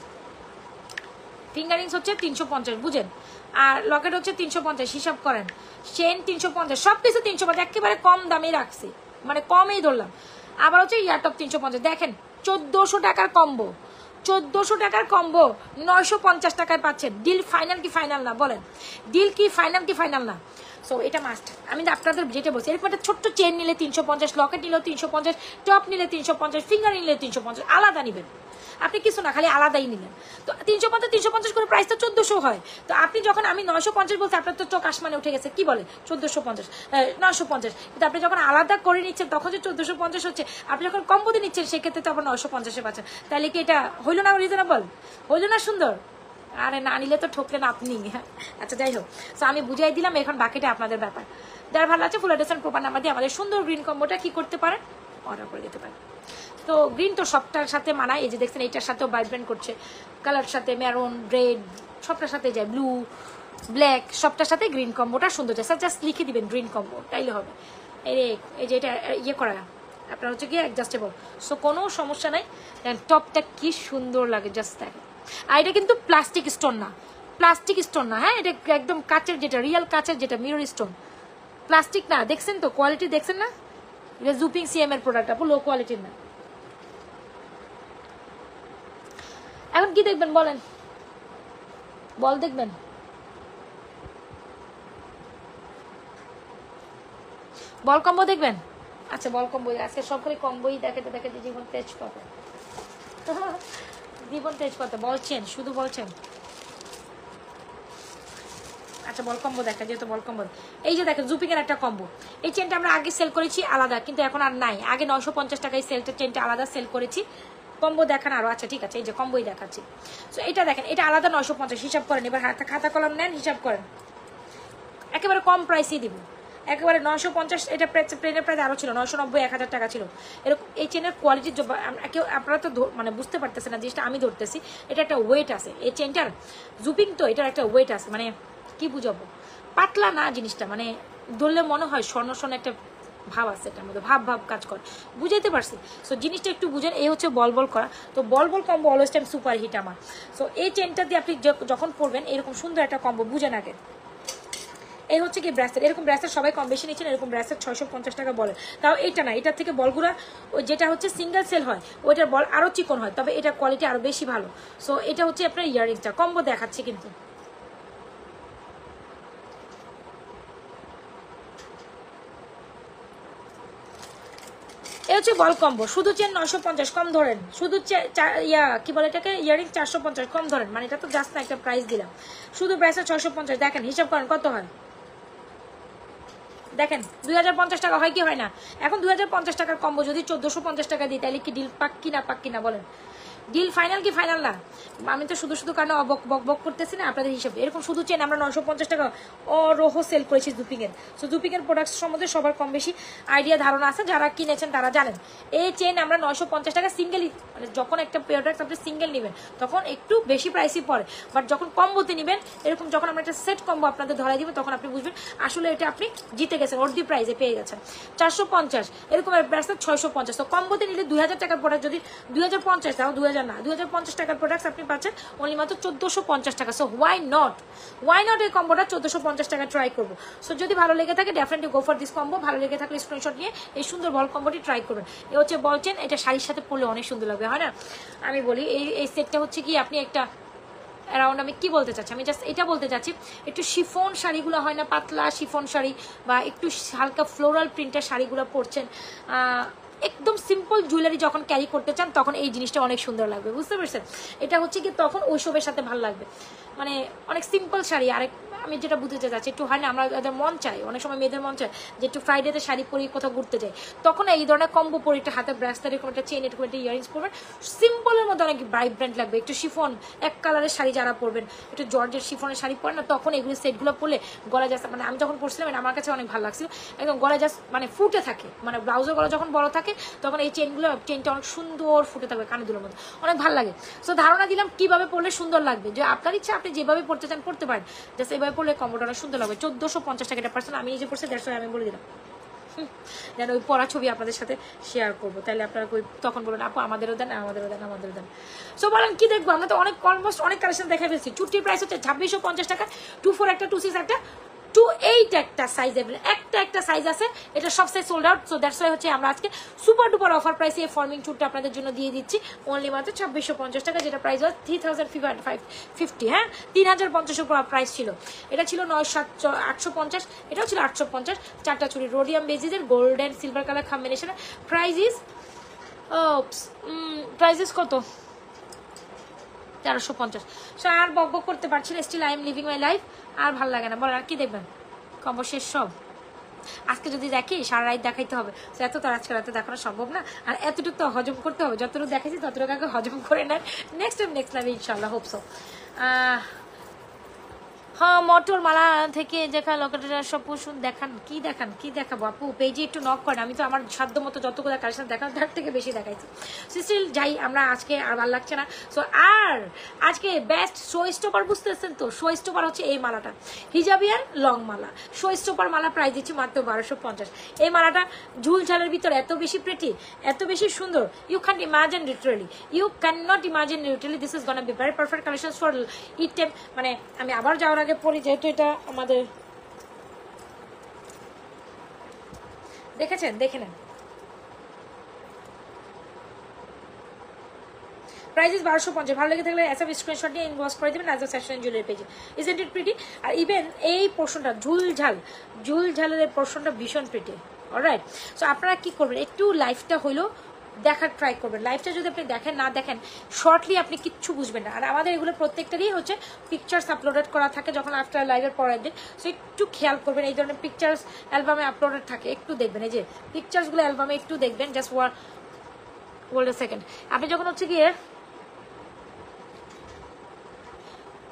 ফিঙ্গারিংস হচ্ছে 350 বুঝেন, আর লকেট হচ্ছে 350 হিসাব করেন, চেন 350, সবকিছু 350, একেবারে কম দামে রাখছি, মানে কমেই ধরলাম। আবার হচ্ছে ইয়ারটপ 350, দেখেন 1400 টাকার কম্বো, 1400 টাকার কম্বো 950 টাকায় পাচ্ছেন। ডিল ফাইনাল কি ফাইনাল না বলেন? ডিল কি ফাইনাল কি ফাইনাল না? সো এটা মাস্ট। আমি আপনাদের যেটা বলছি, এরকম একটা ছোট্ট চেন নিলে 350, লকেট নিলেও 350, টপ নিলে 350, ফিঙ্গার নিলে 350, আলাদা নিবেন আপনি, কিছু না খালি আলাদাই নিলেন। তো 350 করে প্রাইস তো 1400 হয়। তো আপনি যখন আমি 950 বলছি আপনার তো চোখ আসমানে উঠে গেছে, কি বলে 1450, 950, কিন্তু আপনি যখন আলাদা করে নিচ্ছেন তখন যে 1450 হচ্ছে, আপনি যখন কম্বোতে নিচ্ছেন সেক্ষেত্রে তো আবার 950-এ পাচ্ছেন। তাহলে কি এটা হইল না রিজনেবল, হইল না সুন্দর? আরে না নিলে তো ঠকলেন আপনি। আচ্ছা যাই হোক, তো আমি বুঝাই দিলাম, এখন বাকিটা আপনাদের ব্যাপার। যার ভালো আছে ফুল অ্যাড্রেস প্রপার নাম্বার দিয়ে আমাদের সুন্দর গ্রিন কম্বোটা কি করতে পারেন, অর্ডার করে দিতে পারেন। তো গ্রিন তো সবটার সাথে মানায়, এই যে দেখছেন এইটার সাথেও ভাইব্রেন্ট করছে, কালার সাথে মেরুন, রেড সবটার সাথে যায়, ব্লু ব্ল্যাক সবটার সাথে গ্রিন কম্বোটা সুন্দর যায়। স্যার জাস্ট লিখে দিবেন গ্রিন কম্বো, তাইলে হবে। এই যে এটা ইয়ে করা আপনার হচ্ছে গিয়ে অ্যাডজাস্টেবল, সো কোনো সমস্যা নাই। টপটা কি সুন্দর লাগে জাস্ট দেখেন। আর এটা কিন্তু প্লাস্টিক স্টোন না, প্লাস্টিক স্টোন না, হ্যাঁ এটা একদম কাচের, যেটা রিয়েল কাচের, যেটা মিরর স্টোন, প্লাস্টিক না, দেখছেন তো কোয়ালিটি, দেখছেন না? এটা জুপিং সিএম এর প্রোডাক্ট আপু, লো কোয়ালিটির না। এখন কি দেখবেন বলেন, বল দেখবেন? বল কম্বো দেখবেন? আচ্ছা বল কম্বো, আজকে সবগুলো কম্বোই দেখাতে দেখাতে জীবন তেজ পাবে, জীবন তেজ পাতে বলছেন, শুধু বলছেন। আচ্ছা বল কম্বো দেখা, যেহেতু বল কম্বো, এই যে দেখেন জুপিং এর একটা কম্বো। এই চেনটা আমরা আগে সেল করেছি আলাদা, কিন্তু এখন আর নাই। আগে 950 টাকায় সেলটা চেনটা আলাদা সেল করেছি। কম্বো দেখান আরো? আচ্ছা ঠিক আছে, এই যে কম্বোই দেখাচ্ছি। তো এটা দেখেন, এটা আলাদা 950, হিসাব করেন এবার, খাতা কলম নেন, হিসাব করেন, একেবারে কম প্রাইসেই দিব, একেবারে 950। এটা প্লেনের প্রাইস আরো ছিল 990, 1000 টাকা ছিল এরকম। এই চেনের কোয়ালিটি কেউ আপনারা তো মানে বুঝতে পারতেছেন না, জিনিসটা আমি ধরতেছি। এটা একটা ওয়েট আছে এই চেনটার, জুপিং তো এটার একটা ওয়েট আছে, মানে কি বুঝাবো, পাতলা না জিনিসটা, মানে ধরলে মনে হয় স্বর্ণ স্বর্ণ একটা ভাব আছে এটার মধ্যে, ভাব ভাব কাজ করে, বুঝাইতে পারছি? সো জিনিসটা একটু বুঝেন। এই হচ্ছে বল বল করা, তো ball ball combo always time super hit আমার। সো এই চেনটা দিয়ে আপনি যখন পরবেন এরকম সুন্দর একটা কম্বো, বুঝেন আগে। এই হচ্ছে কি ব্রাসলেট, এরকম ব্রাসলেট সবাই কম বেশি নিচ্ছেন, এরকম ব্রাসলেট 650 টাকা বলে। তাও এইটা না, এটার থেকে বলগুলা ওই যেটা হচ্ছে সিঙ্গেল সেল হয় ওইটার বল আরো চিকন হয়, তবে এটার কোয়ালিটি আরো বেশি ভালো। সো এটা হচ্ছে আপনার ইয়াররিংসটা, কম্বো দেখাচ্ছি কিন্তু। এই হচ্ছে বল কম্বো, শুধু চেন 950 কম ধরেন, শুধু কি বলে এটাকে, ইয়ারিং 450 কম ধরেন, মানে এটা তো জাস্ট না একটা প্রাইস দিলাম। শুধু ব্রাসলেট 650, দেখেন হিসাব করেন কত হয়, দেখেন 2050 টাকা হয় কি হয় না? এখন 2050 টাকার কম্বো যদি 1450 টাকা দিই, তাহলে কি ডিল পাক কিনা, পাক কিনা বলেন? ডিল ফাইনাল কি ফাইনাল না? আমি তো শুধু শুধু কারণে বক বক করতেছি না আপনাদের হিসাবে। এরকম শুধু চেন আমরা 950 টাকা অরোহ সেল করেছি জুপিং এর। সো জুপিং এর প্রোডাক্টস সম্বন্ধে সবার কম বেশি আইডিয়া ধারণা আছে, যারা কিনেছেন তারা জানেন। এই চেন আমরা 950 টাকা সিঙ্গেলই, মানে যখন একটা প্রোডাক্ট আপনি সিঙ্গেল নেবেন তখন একটু বেশি প্রাইসই পড়ে, বাট যখন কম্বোতে নেবেন, এরকম যখন আমরা একটা সেট কম্বো আপনাদের ধরাই দিব, তখন আপনি বুঝবেন আসলে এটা আপনি জিতে গেছেন, অর্ধি প্রাইসে পেয়ে গেছেন। 450 এরকম ব্রাসলেট 650। তো কম্বোতে নিলে 2000 টাকার প্রোডাক্ট যদি 2050, তাও 2000 না, 2050 টাকার প্রোডাক্ট আপনি পাচ্ছেন অনলি মাত্র 1450 টাকা। সো ওয়াই নট এই কম্বোটা 1450 টাকা ট্রাই করবো। সো যদি ভালো লেগে থাকে definitely go for this combo. ভালো লেগে থাকলে স্ক্রিনশট নিয়ে এই সুন্দর বল কম্বোটি ট্রাই করবেন। এ হচ্ছে বল চেন, এটা শাড়ির সাথে পরলে অনেক সুন্দর লাগবে, হয় না? আমি বলি এই সেটটা হচ্ছে কি, আপনি একটা অ্যারাউন্ড, আমি কি বলতে চাচ্ছি, আমি জাস্ট এটা বলতে চাচ্ছি, একটু শিফন শাড়িগুলো হয় না, পাতলা শিফন শাড়ি বা একটু হালকা ফ্লোরাল প্রিন্টের শাড়িগুলো পরছেন, একদম সিম্পল জুয়েলারি যখন ক্যারি করতে চান, তখন এই জিনিসটা অনেক সুন্দর লাগবে, বুঝতে পারছেন? এটা হচ্ছে কি তখন ওইসবের সাথে ভালো লাগবে, মানে অনেক সিম্পল শাড়ি। আরেক আমি যেটা বুঝতে চাচ্ছি, একটু হয় না, আমরা এদের মন চাই, অনেক সময় মেয়েদের মন চায় যে একটু ফ্রাইডেতে শাড়ি পরি কোথাও ঘুরতে যাই, তখন এই ধরনের কম্বো পরে একটা হাতে ব্রাসলেট, এরকম একটা চেন, এরকম একটা ইয়ারিংস পরবেন, সিম্পলের মধ্যে অনেক ভাইব্রেন্ট লাগবে। একটু শিফন এক কালারের শাড়ি যারা পরবেন, একটু জর্জের শিফনের শাড়ি পরেন না, তখন এগুলো সেটগুলো পরলে গলা জাস্ট, মানে আমি যখন পরছিলাম আমার কাছে অনেক ভালো লাগছিল, একদম গলা জাস্ট মানে ফুটে থাকে, মানে ব্লাউজের গলা যখন বড় থাকে তখন এই চেনটা অনেক সুন্দর ফুটে থাকবে কানেদুলোর মধ্যে, অনেক ভালো লাগে। সো ধারণা দিলাম কিভাবে পরলে সুন্দর লাগবে, যে আপনার ইচ্ছা আপনি যেভাবে পড়তে চান পড়তে পারেন, জাস্ট এইভাবে পড়লে কম্বোটা অনেক সুন্দর লাগবে। 1450 টাকা এটা পার্সেন্ট, আমি নিজে পড়ছি, দ্যাটস ওয়াই আমি বলে দিলাম, যেন ওই পড়া ছবি আপনাদের সাথে শেয়ার করবো, তাহলে আপনারা তখন বলবেন আপু আমাদেরও দেন, আমাদেরও দেন, আমাদেরও দেন। সো বলেন কি দেখবো, আমরা তো অনেক অলমোস্ট অনেক কালেকশন দেখা ফেলছি। চুট্টির প্রাইস হচ্ছে 2650 টাকা, 24 একটা, 26 একটা, 28 একটা সাইজ, একটা সাইজ আছে, এটা সব size sold out. So that's why হচ্ছে আমরা আজকে সুপার ডুপার অফার প্রাইসে এই ফর্মিং চুটটা আপনাদের জন্য দিয়ে দিচ্ছি অনলি মাত্র 2650 টাকা, যেটা প্রাইস হয় 3550, হ্যাঁ 3050 উপর প্রাইস ছিল। এটা ছিল 850, এটাও ছিল 850। চারটা চুড়ি রোডিয়াম বেজিসের গোল্ডেন সিলভার কালার কম্বিনেশনে, প্রাইস ইস কত, 1350। সো আর বক করতে পারছি না, still I am living my life, আর ভালো লাগে না। বলেন আর কি দেখবেন, কম্বো শেষ সব। আজকে যদি দেখি সারা রাত দেখাইতে হবে, এত তো আজকে রাতে দেখানো সম্ভব না, আর এতটুকু তো হজম করতে হবে, যতটুকু দেখাইছি ততটুকু আগে হজম করে নেন। নেক্সট টাইম নেক্সট লাইভে ইনশাল্লাহ, হোপসো। হ্যাঁ মোটর মালা থেকে দেখা লোকেটা সব শুন দেখান, কি দেখাবো আপু, পেজে একটু নক করেন, আমি তো আমার সাধ্য মতো যতগুলো কালেকশন দেখানো তার থেকে বেশি দেখাইছি। স্টিল যাই, আমরা আজকে আর ভালো লাগছে না। সো আর আজকে বেস্ট শো স্টপার, বুঝতেছেন তো, শো স্টপার হচ্ছে এই মালাটা, হিজাবিয়ার লং মালা, শো স্টপার মালা প্রাইস দিচ্ছি মাত্র 1250। এই মালাটা ঝুলঝালের ভিতরে এত বেশি প্রেটি, এত বেশি সুন্দর, you can imagine literally, you can not imagine literally, this is gonna be very perfect collection for it time. মানে আমি আবার যাওয়ার আগে পরি, যেহেতু এটা আমাদের দেখেছেন? দেখে নেন। Price is 1250। ভালো লেগে থাকলে এসব স্ক্রিনশট নিয়ে ইনবক্স করে দেবেন নাজমা ফ্যাশন জুয়েলারি পেজে। Isn't it pretty? আর ইভেন এই পোর্শনটা ঝুলঝালের পোর্শনটা ভীষণ প্রিটি। অলরাইট, সো আপনারা কি করবেন, একটু লাইফটা হইলো দেখার ট্রাই করবেন। লাইফটা যদি আপনি দেখেন না দেখেন শর্টলি আপনি কিচ্ছু বুঝবেন না। আর আমাদের এগুলো প্রত্যেকটারই হচ্ছে পিকচার্স আপলোডেড করা থাকে যখন আফটার লাইভের পরের দিন। সো একটু খেয়াল করবেন, এই ধরনের পিকচার্স অ্যালবামে আপলোডেড থাকে, একটু দেখবেন। এই যে পিকচার্সগুলো অ্যালবামে একটু দেখবেন। জাস্ট ওয়ার্ড এ সেকেন্ড। আপনি যখন হচ্ছে গিয়ে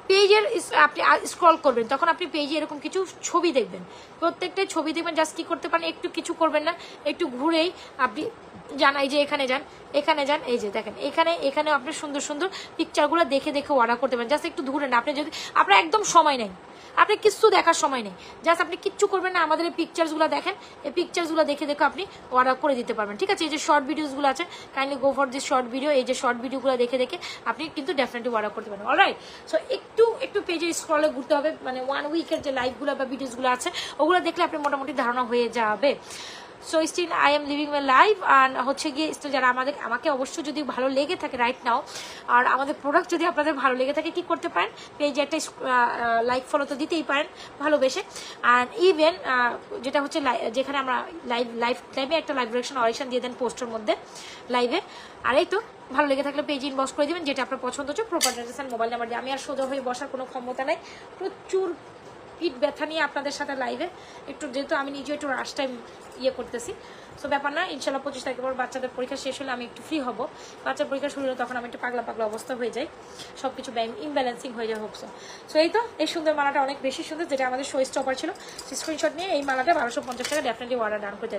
পেজের আপনি স্ক্রল করবেন তখন আপনি পেজে এরকম কিছু ছবি দেখবেন, প্রত্যেকটাই ছবি দেখবেন। জাস্ট কি করতে পারেন, একটু কিছু করবেন না, একটু ঘুরেই আপনি যান, এই যে এখানে যান, এই যে দেখেন এখানে আপনি সুন্দর সুন্দর পিকচারগুলো দেখে অর্ডার করতে পারেন। জাস্ট একটু ঘুরেন। আপনি যদি আপনার একদম সময় নেই, আপনি কিচ্ছু দেখার সময় নেই, জাস্ট আপনি কিচ্ছু করবেন না, আমাদের এই পিকচার্সগুলো দেখেন, এই পিকচার্সগুলো দেখে আপনি অর্ডার করে দিতে পারবেন। ঠিক আছে? এই যে শর্ট ভিডিওসগুলো আছে, kindly go for this short video. এই যে শর্ট ভিডিওগুলো দেখে আপনি কিন্তু ডেফিনেটলি অর্ডার করতে পারেন। অলরাইট, সো একটু পেজে স্ক্রলে ঘুরতে হবে, মানে 1 উইকের যে লাইভগুলো বা ভিডিওসগুলো আছে ওগুলো দেখলে আপনি মোটামুটি ধারণা হয়ে যাবে। So still I am living my life. আর হচ্ছে গিয়ে যারা আমাকে অবশ্যই যদি ভালো লেগে থাকে রাইট নাও, আর আমাদের প্রোডাক্ট যদি আপনাদের ভালো লেগে থাকে, কি করতে পারেন, পেজে একটা লাইক ফলো তো দিতেই পারেন ভালোবেসে। আর ইভেন যেটা হচ্ছে যেখানে আমরা লাইভে একটা লাইভ রিঅ্যাকশন অডিশন দিয়ে দেন পোস্টের মধ্যে লাইভে। আর এই তো ভালো লেগে থাকলে পেজে ইনবক্স করে দেবেন যেটা আপনার পছন্দ হচ্ছে, proper address and mobile number দিয়ে। আমি আর সোজা হয়ে বসার কোনো ক্ষমতা নাই, প্রচুর পিঠ ব্যথা নিয়ে আপনাদের সাথে লাইভে একটু, যেহেতু আমি নিজে একটু রাশ টাইম করতেছি। সো ব্যাপার না, ইনশাল্লাহ 25 তারিখের পর বাচ্চাদের পরীক্ষা শেষ হলে আমি একটু ফ্রি হব। বাচ্চার পরীক্ষা শুরু হলে তখন আমি একটু পাগলা অবস্থা হয়ে যাই, সব কিছু ইমব্যালেন্সিং হয়ে যায় হোক। সো এই তো এই সুন্দর মালাটা অনেক বেশি সুন্দর, যেটা আমাদের শো স্টপার ছিল। স্ক্রিনশট নিয়ে এই মালাটা 1250 টাকা ডেফিনেটলি অর্ডার ডান করে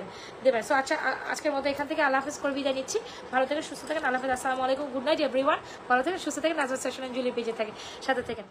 দেবেন। সো আচ্ছা, আজকের মতো এখান থেকে আল্লাহ হাফেজ করে বিদায় নিচ্ছি। ভালো থেকে সুস্থ থাকেন। আল্লাহ হাফেজ, আসসালামু আলাইকুম, গুড নাইট এভরিওয়ান। ভালো থেকে সুস্থ থাকেন, নাজমা ফ্যাশন জুয়েলারি পেজে সাথে থাকেন।